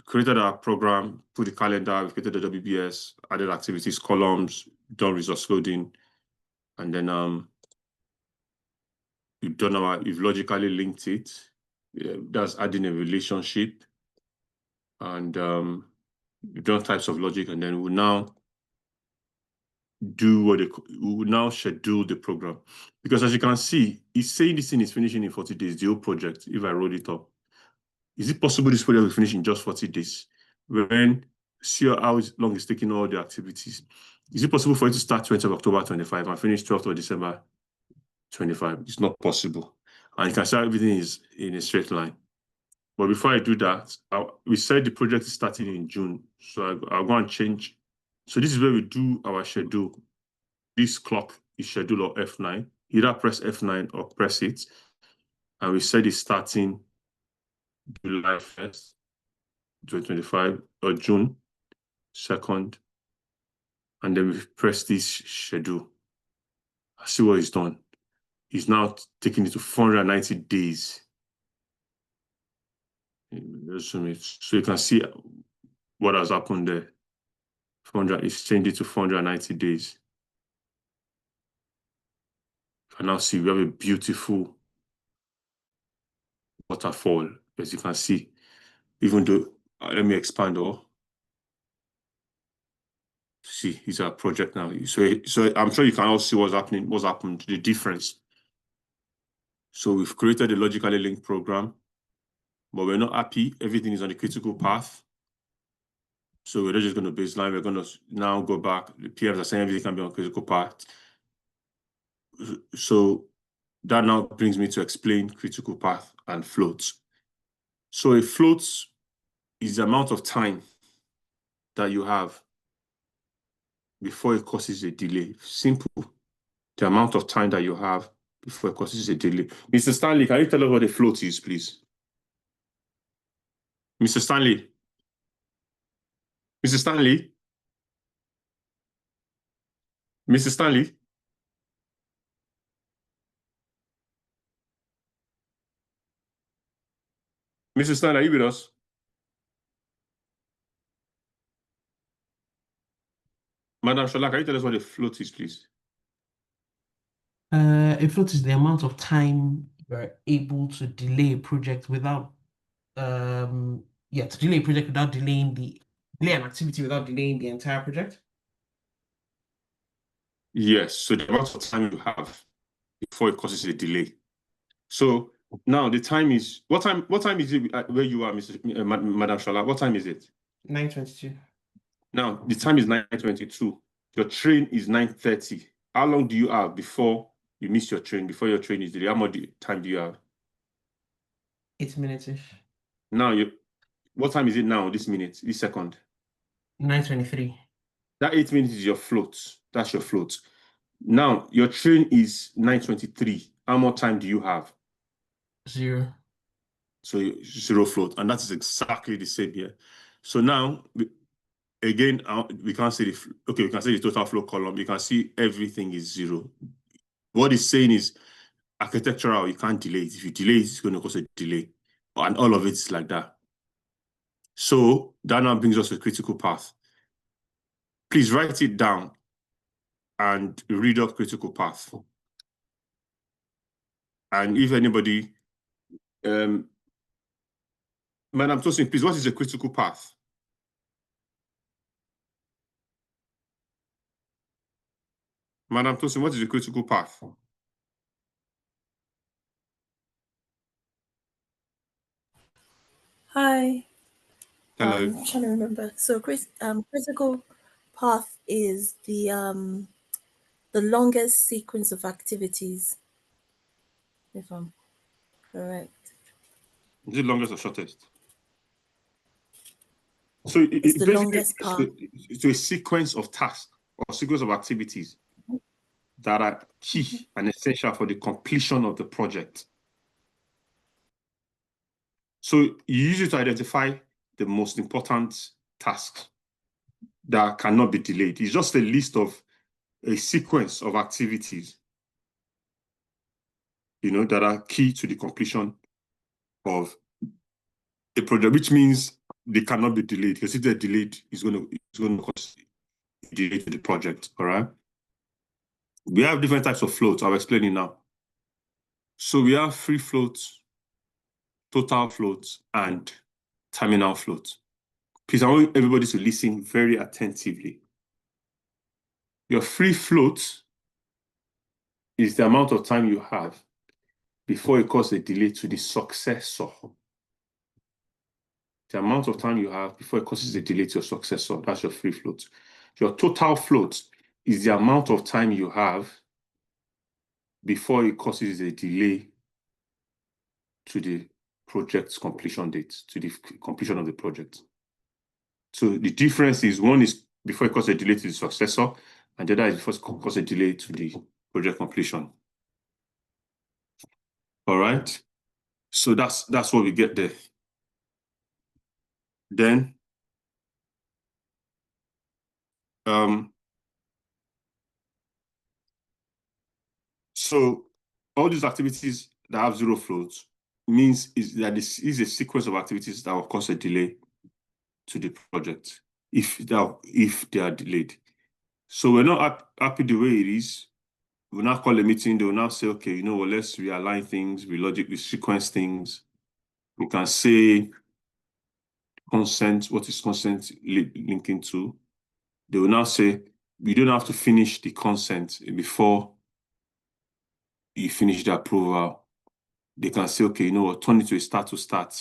created our program, put the calendar, we've created the WBS, added activities, columns, done resource loading, and then we've logically linked it. That's adding a relationship, and we've done types of logic, and then we now schedule the program, because as you can see, it's saying this thing is finishing in 40 days. The whole project, if I roll it up, is it possible this project will finish in just 40 days? When see how long it's taking all the activities. Is it possible for it to start 20th of October 25 and finish 12th of December 25? It's not possible. And you can see everything is in a straight line. But before I do that, we said the project is starting in June. So I'll go and change. So this is where we do our schedule. This clock is schedule or F9. Either press F9 or press it. And we said it's starting July 1st, 2025, or June 2nd. And then we press this schedule. I see what he's done. He's now taking it to 490 days. So you can see what has happened there. 400, it's changed it to 490 days. You can now see we have a beautiful waterfall, as you can see. Even though, let me expand all. See, it's our project now. So I'm sure you can all see what's happened, the difference. So we've created a logically linked program, but we're not happy. Everything is on the critical path. So we're just going to baseline. We're going to now go back. The PMs are saying everything can be on critical path. So that now brings me to explain critical path and floats. So a float is the amount of time that you have before it causes a delay. Simple. The amount of time that you have before it causes a delay. Mr. Stanley, can you tell us what a float is, please? Mr. Stanley? Mr. Stanley? Mr. Stanley? Mr. Stanley, are you with us? Madam Shola, can you tell us what a float is, please? A float is the amount of time you're able to delay a project without to delay a project without delay an activity without delaying the entire project. Yes, so the amount of time you have before it causes a delay. So now the time is what time is it where you are, Madam Shola? What time is it? 9:22. Now the time is 9:22. Your train is 9:30. How long do you have before you miss your train, before your train is delayed? How much time do you have? 8 minutes-ish. Now what time is it now, this minute, this second? 9:23. That 8 minutes is your float. That's your float. Now your train is 9:23. How much time do you have? 0. So 0 float, and that is exactly the same here. So now, again, we can't see we can see the total flow column. You can see everything is 0. What it's saying is architectural, you can't delay it. If you delay it, it's going to cause a delay. And all of it is like that. So that now brings us to critical path. Please write it down and read up critical path. And if anybody, Madam Tosin, please, what is the critical path? Madam Tosin, what is the critical path? Hi. Hello. I'm trying to remember. So, critical path is the longest sequence of activities, if I'm correct. Is it longest or shortest? So It's the basically longest path. it's a sequence of tasks or sequence of activities that are key and essential for the completion of the project. So you use it to identify the most important tasks that cannot be delayed. It's just a list of a sequence of activities, that are key to the completion of a project, which means they cannot be delayed. Because if they're delayed, it's going to cause a delay to the project. All right. We have different types of floats. I'll explain it now. So we have free floats, total floats, and terminal floats. Please, I want everybody to listen very attentively. Your free float is the amount of time you have before it causes a delay to the successor. The amount of time you have before it causes a delay to your successor, that's your free float. Your total float is the amount of time you have before it causes a delay to the project's completion date, to the completion of the project. So the difference is one is before it causes a delay to the successor, and the other is before it causes a delay to the project completion. All right. So that's what we get there. Then so all these activities that have zero floats means is that this is a sequence of activities that will cause a delay to the project if they are delayed. So we're not happy the way it is. We'll now call a meeting. They will now say, okay, let's realign things, we sequence things. We can say consent, what is consent linking to? They will now say, we don't have to finish the consent before you finish the approval. They can say, okay, turn it to a start to start.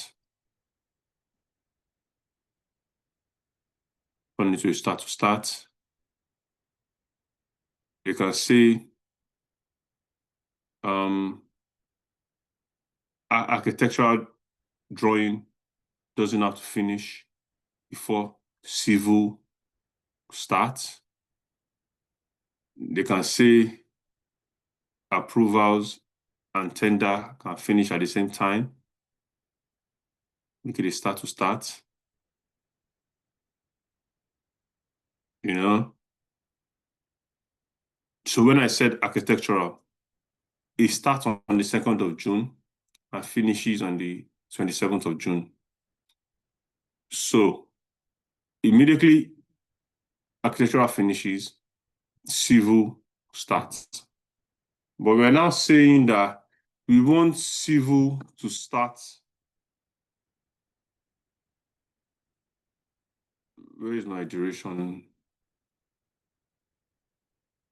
Turn it to a start to start. They can say, architectural drawing doesn't have to finish before civil starts. They can say approvals and tender can finish at the same time. Make it a start to start. So when I said architectural, it starts on the 2nd of June and finishes on the 27th of June. So immediately architectural finishes, civil starts. But we're now saying that we want civil to start. Where is my duration?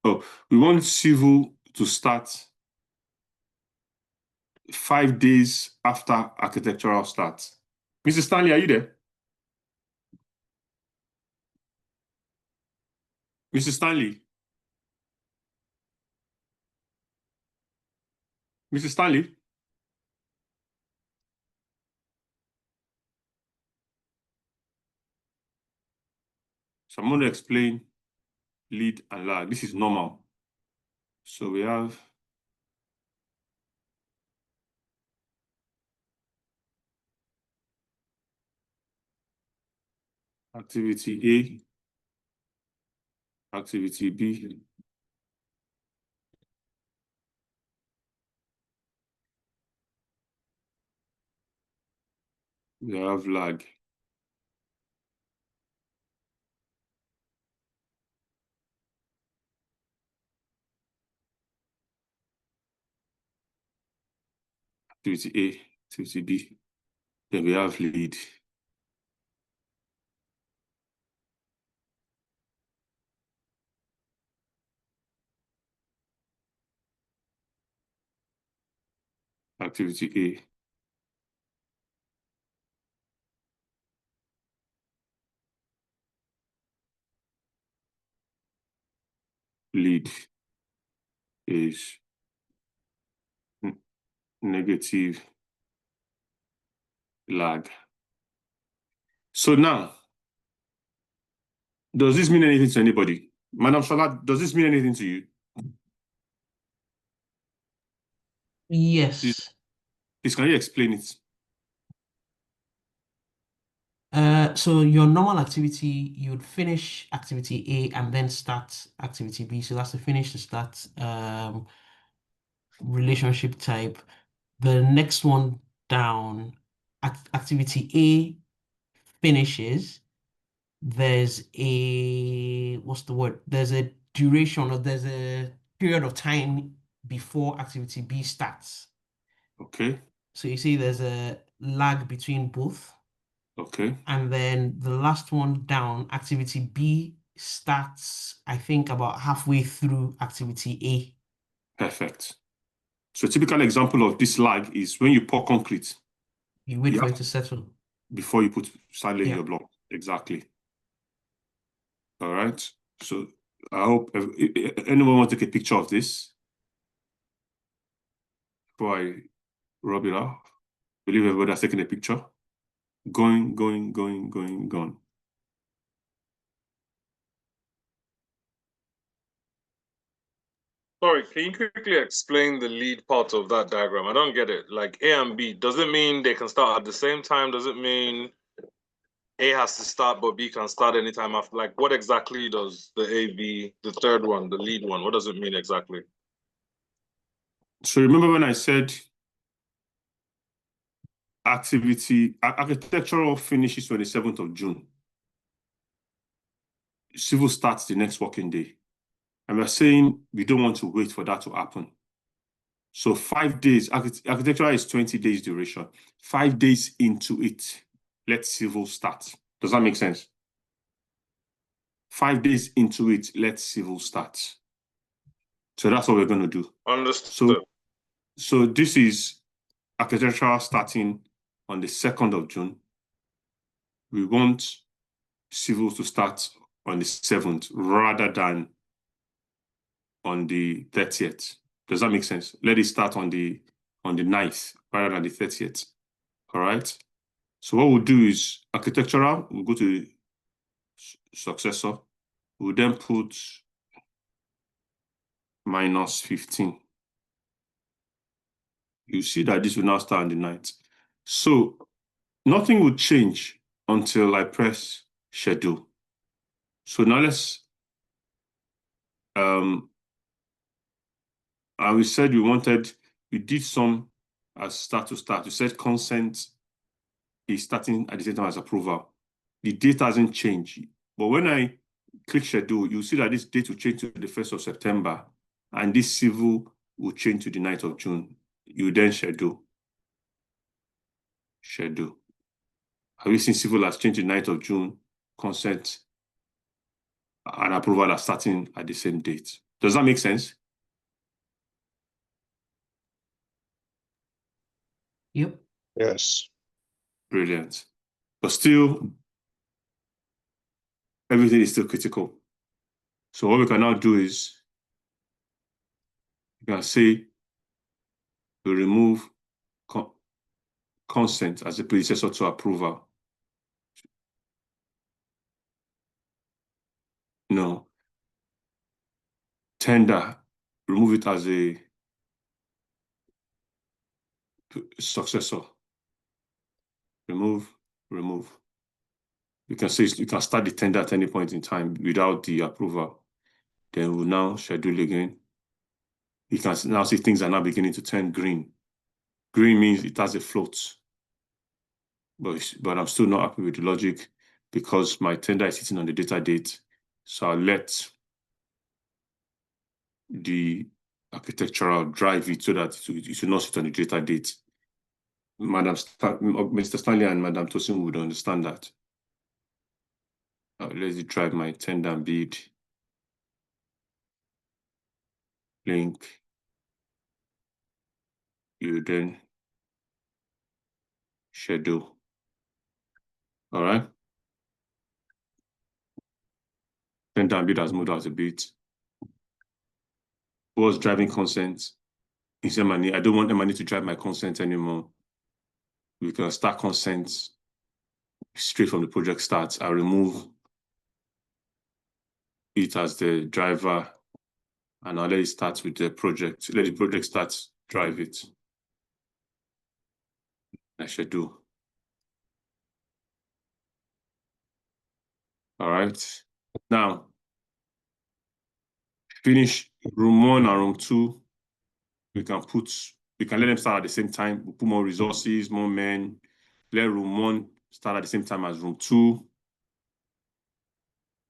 Oh, we want civil to start 5 days after architectural starts. Mr. Stanley, are you there? Mr. Stanley? Mr. Stanley? So I'm going to explain lead and lag. This is normal. So we have activity A, activity B, we have lag. Activity A, activity B. Then we have lead. activity A. Lead is negative lag. So now, does this mean anything to anybody? Madam Shola, does this mean anything to you? Yes. Please, can you explain it? So your normal activity, you'd finish activity A and then start activity B. So that's the finish to start relationship type. The next one down, activity A finishes. There's a, what's the word? There's a duration or there's a period of time before activity B starts. Okay. So you see there's a lag between both. Okay. And then the last one down, activity B starts, I think, about halfway through activity A. Perfect. So a typical example of this lag is when you pour concrete. You wait for it to settle. Before you start laying Yeah. your block. Exactly. All right. So I hope anyone want to take a picture of this before I rub it off. I believe everybody has taken a picture. Going. Sorry, can you quickly explain the lead part of that diagram? I don't get it. Like A and B, does it mean they can start at the same time? Does it mean A has to start, but B can start anytime after? Like, what exactly does the A, B, the third one, the lead one, what does it mean exactly? So remember when I said architectural finishes 27th of June. Civil starts the next working day. And we're saying we don't want to wait for that to happen. So 5 days, architectural is 20 days duration. 5 days into it, let civil start. Does that make sense? 5 days into it, let civil start. So that's what we're going to do. Understood. So this is architectural starting on the 2nd of June. We want civil to start on the 7th rather than on the 30th. Does that make sense? Let it start on the 9th rather than the 30th. All right. So what we'll do is architectural, we'll go to successor. We'll then put minus 15. You see that this will now start on the 9th. So nothing will change until I press schedule. So now let's, and we said we did some as start to start. We said consent is starting at the same time as approval. The date hasn't changed. But when I click schedule, you'll see that this date will change to the 1st of September and this civil will change to the 9th of June. You then schedule. Schedule. Have you seen civil has changed to the 9th of June? Consent and approval are starting at the same date. Does that make sense? Yep. Yes. Brilliant. But still, everything is still critical. So what we can now do is, you can say, we remove consent as a predecessor to approval. No. Tender, remove it as a successor. Remove. You can say you can start the tender at any point in time without the approval. Then we'll now schedule again. You can now see things are now beginning to turn green. Green means it has a float. But I'm still not happy with the logic because my tender is sitting on the data date. So I'll let the architectural drive it so that it should not sit on the data date. Mr. Stanley and Madam Tosin would understand that. Let's drive my tender and bid. Link. You then schedule. All right. Then down bit has moved out a bit. Was driving consent? Is Emani? I don't want Emani to drive my consent anymore. We can start consent straight from the project starts. I'll remove it as the driver and I'll let it start with the project. Let the project start, drive it. I should do. All right. Now, finish room 1 and room 2. We can let them start at the same time. We'll put more resources, more men. Let room 1 start at the same time as room 2.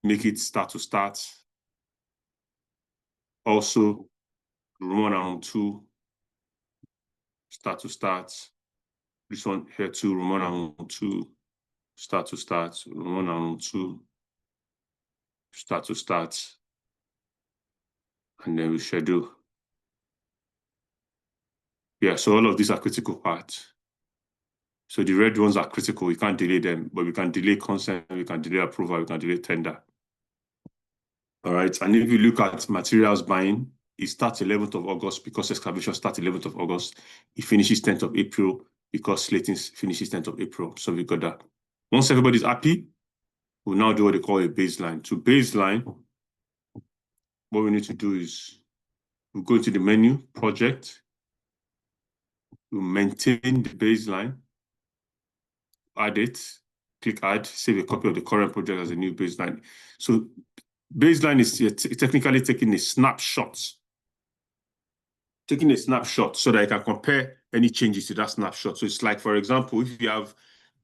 Make it start to start. Also, room 1 and room 2, start to start. This one here too, room 1 and room 2, start to start. Room 1 and room 2, start to start. And then we schedule. Yeah, so all of these are critical parts. So the red ones are critical. We can't delay them, but we can delay consent, we can delay approval, we can delay tender. All right, and if you look at materials buying, it starts 11th of August because excavation starts 11th of August. It finishes 10th of April because slating finishes 10th of April. So we got that. Once everybody's happy, we'll now do what they call a baseline. To baseline, what we need to do is we'll go to the menu, project, we'll maintain the baseline, add it, click add, save a copy of the current project as a new baseline. So baseline is technically taking a snapshot. Taking a snapshot so that I can compare any changes to that snapshot. So it's like, for example, if you have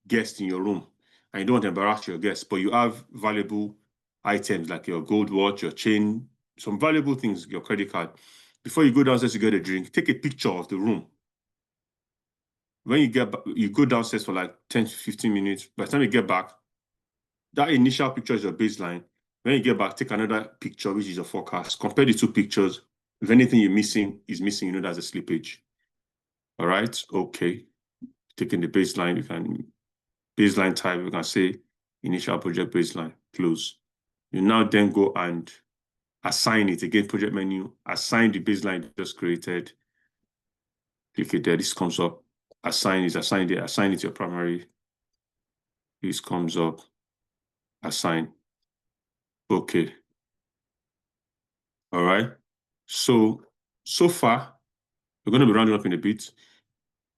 guests in your room and you don't want to embarrass your guests, but you have valuable items like your gold watch, your chain, some valuable things, your credit card. Before you go downstairs to get a drink, take a picture of the room. When you get back, you go downstairs for like 10 to 15 minutes. By the time you get back, that initial picture is your baseline. When you get back, take another picture, which is your forecast. Compare the 2 pictures. If anything you're missing is missing, you know that's a slippage. All right, okay. Taking the baseline, you can baseline type, we can say initial project baseline, close. You now then go and assign it again, project menu, assign the baseline you just created. Click it there, this comes up. Assign it, assign it to your primary. This comes up, assign. Okay. All right. So far, we're going to be rounding up in a bit.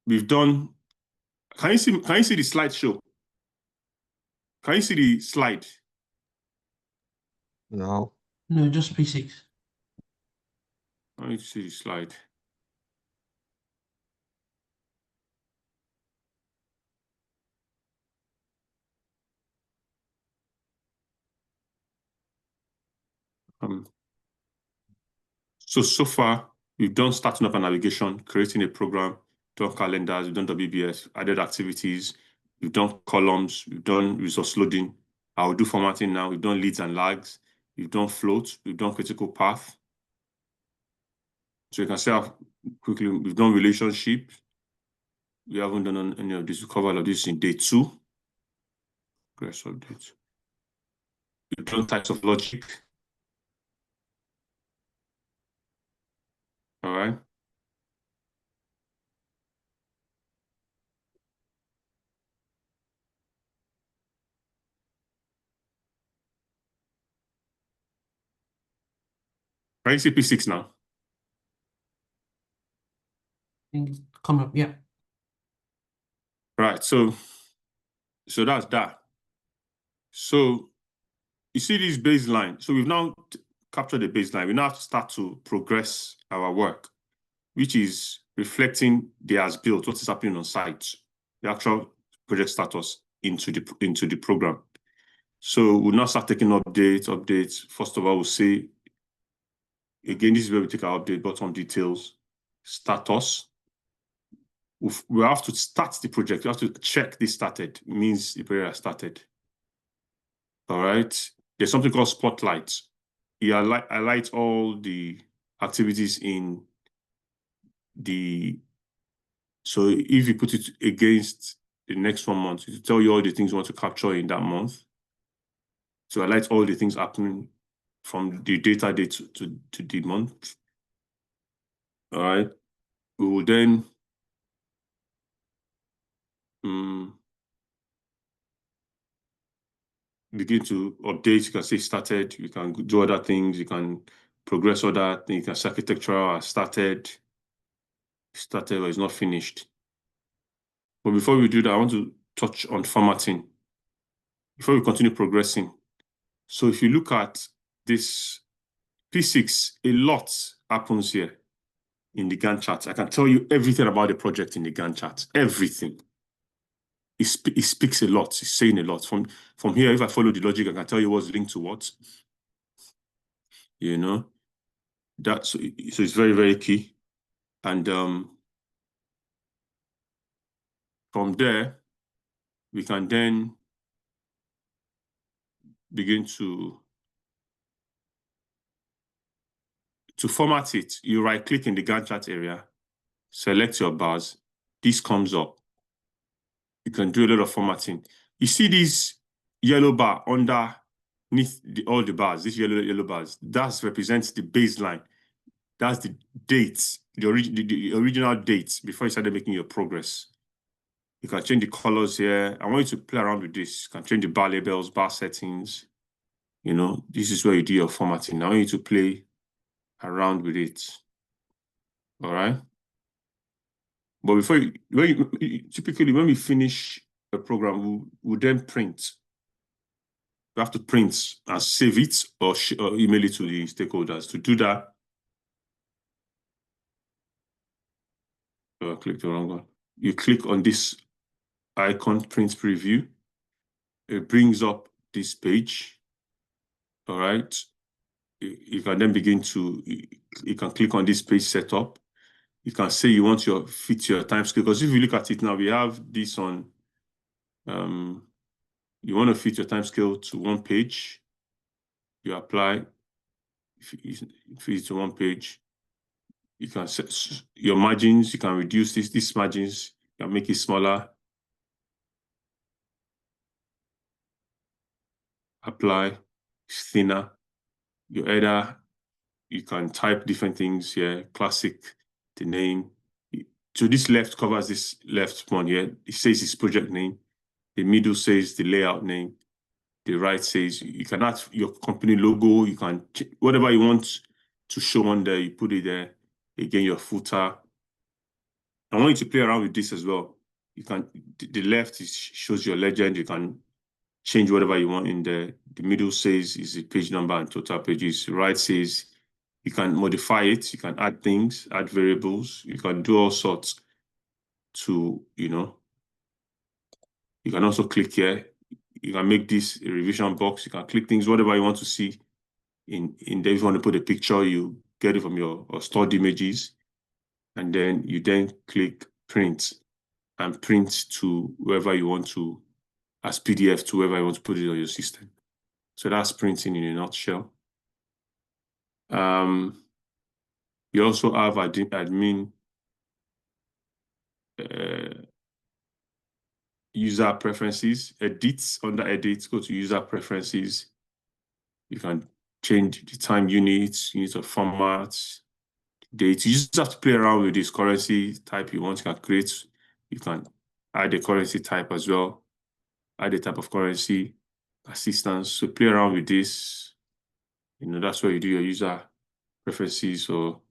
We've done, can you see the slideshow? Can you see the slide? No. No, just P6. I need to see the slide. So far, we've done starting up a navigation, creating a program, done calendars, we've done WBS, added activities, we've done columns, we've done resource loading. I'll do formatting now. We've done leads and lags, we've done float, we've done critical path. So you can see how quickly we've done relationship. We haven't done any of this. We covered all of this in day 2. Progress update. We've done types of logic. All right. Can you see P6 now? Come up, yeah. Right, so that's that. So you see this baseline. So we've now captured the baseline. We now have to start to progress our work, which is reflecting the as-built, what is happening on site, the actual project status into the program. So we'll now start taking updates. First of all, we'll say, again, this is where we take our update, bottom details, status. We have to start the project. We have to check this started. It means the project has started. All right. There's something called spotlight. It highlights all the activities in the. So if you put it against the next 1 month. It will tell you all the things you want to capture in that month. So highlight all the things happening from the data date to the month. All right. We will then begin to update. You can say started. You can do other things. You can progress other things. You can say architectural started or it's not finished. But before we do that, I want to touch on formatting before we continue progressing. So if you look at this P6, a lot happens here in the Gantt chart. I can tell you everything about the project in the Gantt chart. Everything. It speaks a lot. It's saying a lot. From here, if I follow the logic, I can tell you what's linked to what. You know, so it's very, very key. And from there, we can then begin to format it. You right-click in the Gantt chart area, select your bars. This comes up. You can do a lot of formatting. You see this yellow bar underneath all the bars, these yellow bars, that represents the baseline. That's the dates, the original dates before you started making your progress. You can change the colors here. I want you to play around with this. You can change the bar labels, bar settings. You know, this is where you do your formatting. Now I want you to play around with it. All right. But before typically when we finish a program, we'll then print. We have to print and save it or email it to the stakeholders. To do that, I clicked the wrong one. You click on this icon, print preview. It brings up this page. All right. You can then begin to, you can click on this page setup. You can say you want your fit your time scale, because if you look at it now, we have this on, you want to fit your time scale to 1 page. You apply, fit it to 1 page. You can set your margins, you can reduce these margins, you can make it smaller. Apply, it's thinner. You can type different things here, classic, the name. So this left covers this left one here. It says its project name. The middle says the layout name. The right says you can add your company logo. You can whatever you want to show on there, you put it there. Again, your footer. I want you to play around with this as well. You can the left shows your legend. You can change whatever you want in there. The middle says is the page number and total pages. The right says you can modify it. You can add things, add variables. You can do all sorts to, you know. You can also click here. You can make this a revision box. You can click things, whatever you want to see in there. If you want to put a picture, you get it from your stored images. And then you then click print and print to wherever you want to, as PDF to wherever you want to put it on your system. So that's printing in a nutshell. You also have admin user preferences, edits. Under edits, go to user preferences. You can change the time units of formats, dates. You just have to play around with this currency type you want. You can create, you can add a currency type as well, add a type of currency, assistance. So play around with this. You know, that's where you do your user preferences or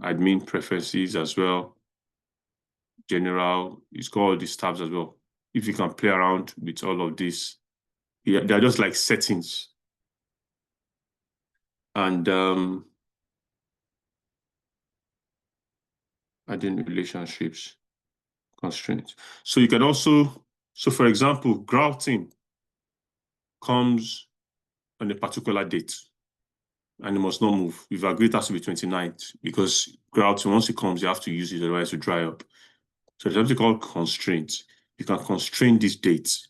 admin preferences as well. General, it's got all these tabs as well. If you can play around with all of this, yeah, they're just like settings. And adding relationships, constraints. So you can also, so for example, grouting comes on a particular date and it must not move. We've agreed it has to be 29th because grouting, once it comes, you have to use it, otherwise it will dry up. So there's something called constraints. You can constrain these dates.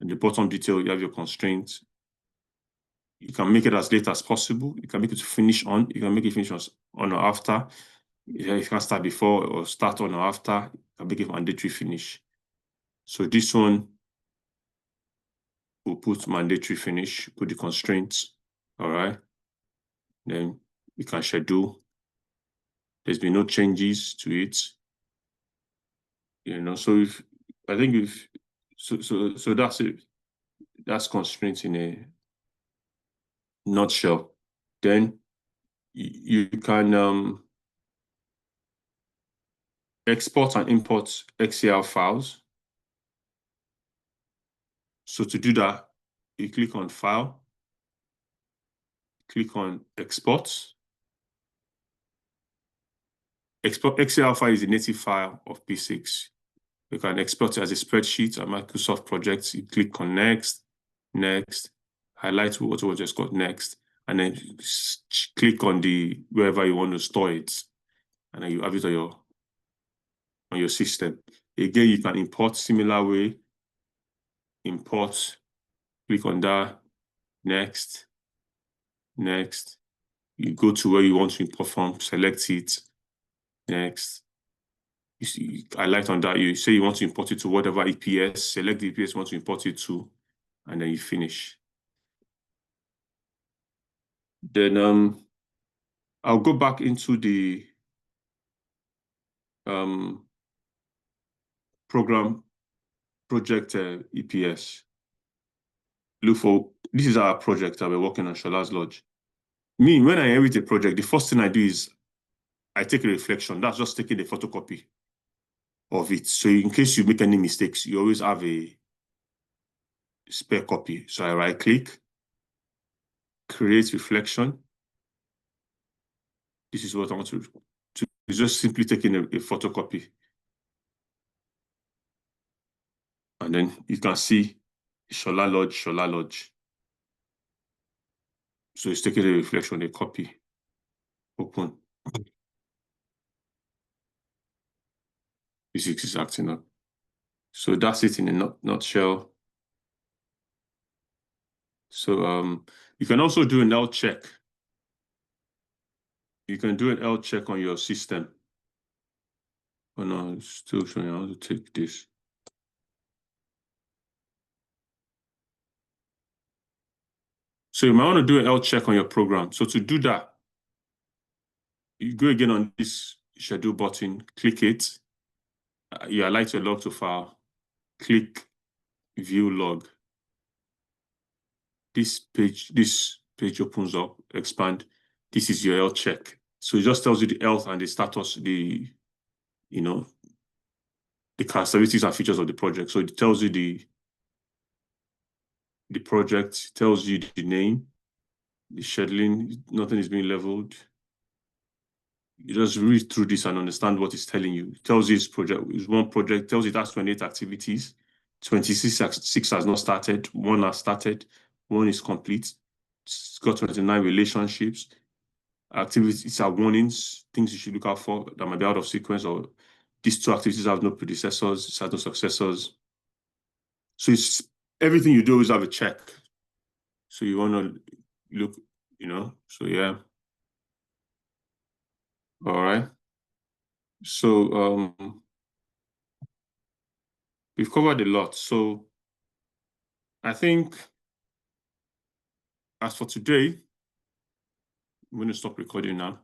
In the bottom detail, you have your constraints. You can make it as late as possible. You can make it finish on. You can make it finish on or after. You can start before or start on or after. You can make it mandatory finish. So this one, we'll put mandatory finish, put the constraints, all right? Then we can schedule. There's been no changes to it. You know, so so that's it. That's constraints in a nutshell. Then you can export and import XCL files. So to do that, you click on File, click on Export. Export XCL file is a native file of P6. You can export it as a spreadsheet, a Microsoft project. You click on Next, Next, highlight what we just got Next, and then click on the wherever you want to store it, and then you have it on your system. Again, you can import similar way. Import, click on that, Next, Next. You go to where you want to import from, select it, Next. You see, highlight on that. You say you want to import it to whatever EPS, select the EPS you want to import it to, and then you finish. Then I'll go back into the program project EPS. Look for, this is our project that we're working on, Shola's Lodge. Me, when I inherit a project, the first thing I do is I take a reflection. That's just taking a photocopy of it. So in case you make any mistakes, you always have a spare copy. So I right click, create reflection. This is what I want to just simply taking a photocopy. And then you can see Shola Lodge, Shola Lodge. So it's taking a reflection, a copy. Open. Physics is acting up. So that's it in a nutshell. So you can also do an L check. You can do an L check on your system. Oh no, it's still showing how to take this. So you might want to do an L check on your program. So to do that, you go again on this schedule button, click it. You highlight your log to file, click view log. This page opens up, expand. This is your health check. So it just tells you the health and the status, the characteristics and features of the project. So it tells you the project, tells you the name, the scheduling, nothing is being leveled. You just read through this and understand what it's telling you. It tells you it's one project, tells you it has 28 activities, 26 has not started, 1 has started, 1 is complete. It's got 29 relationships. Activities are warnings, things you should look out for that might be out of sequence, or these 2 activities have no predecessors, it has no successors. So it's everything you do always have a check. So you want to look, so yeah. All right. So we've covered a lot. So I think as for today, I'm going to stop recording now.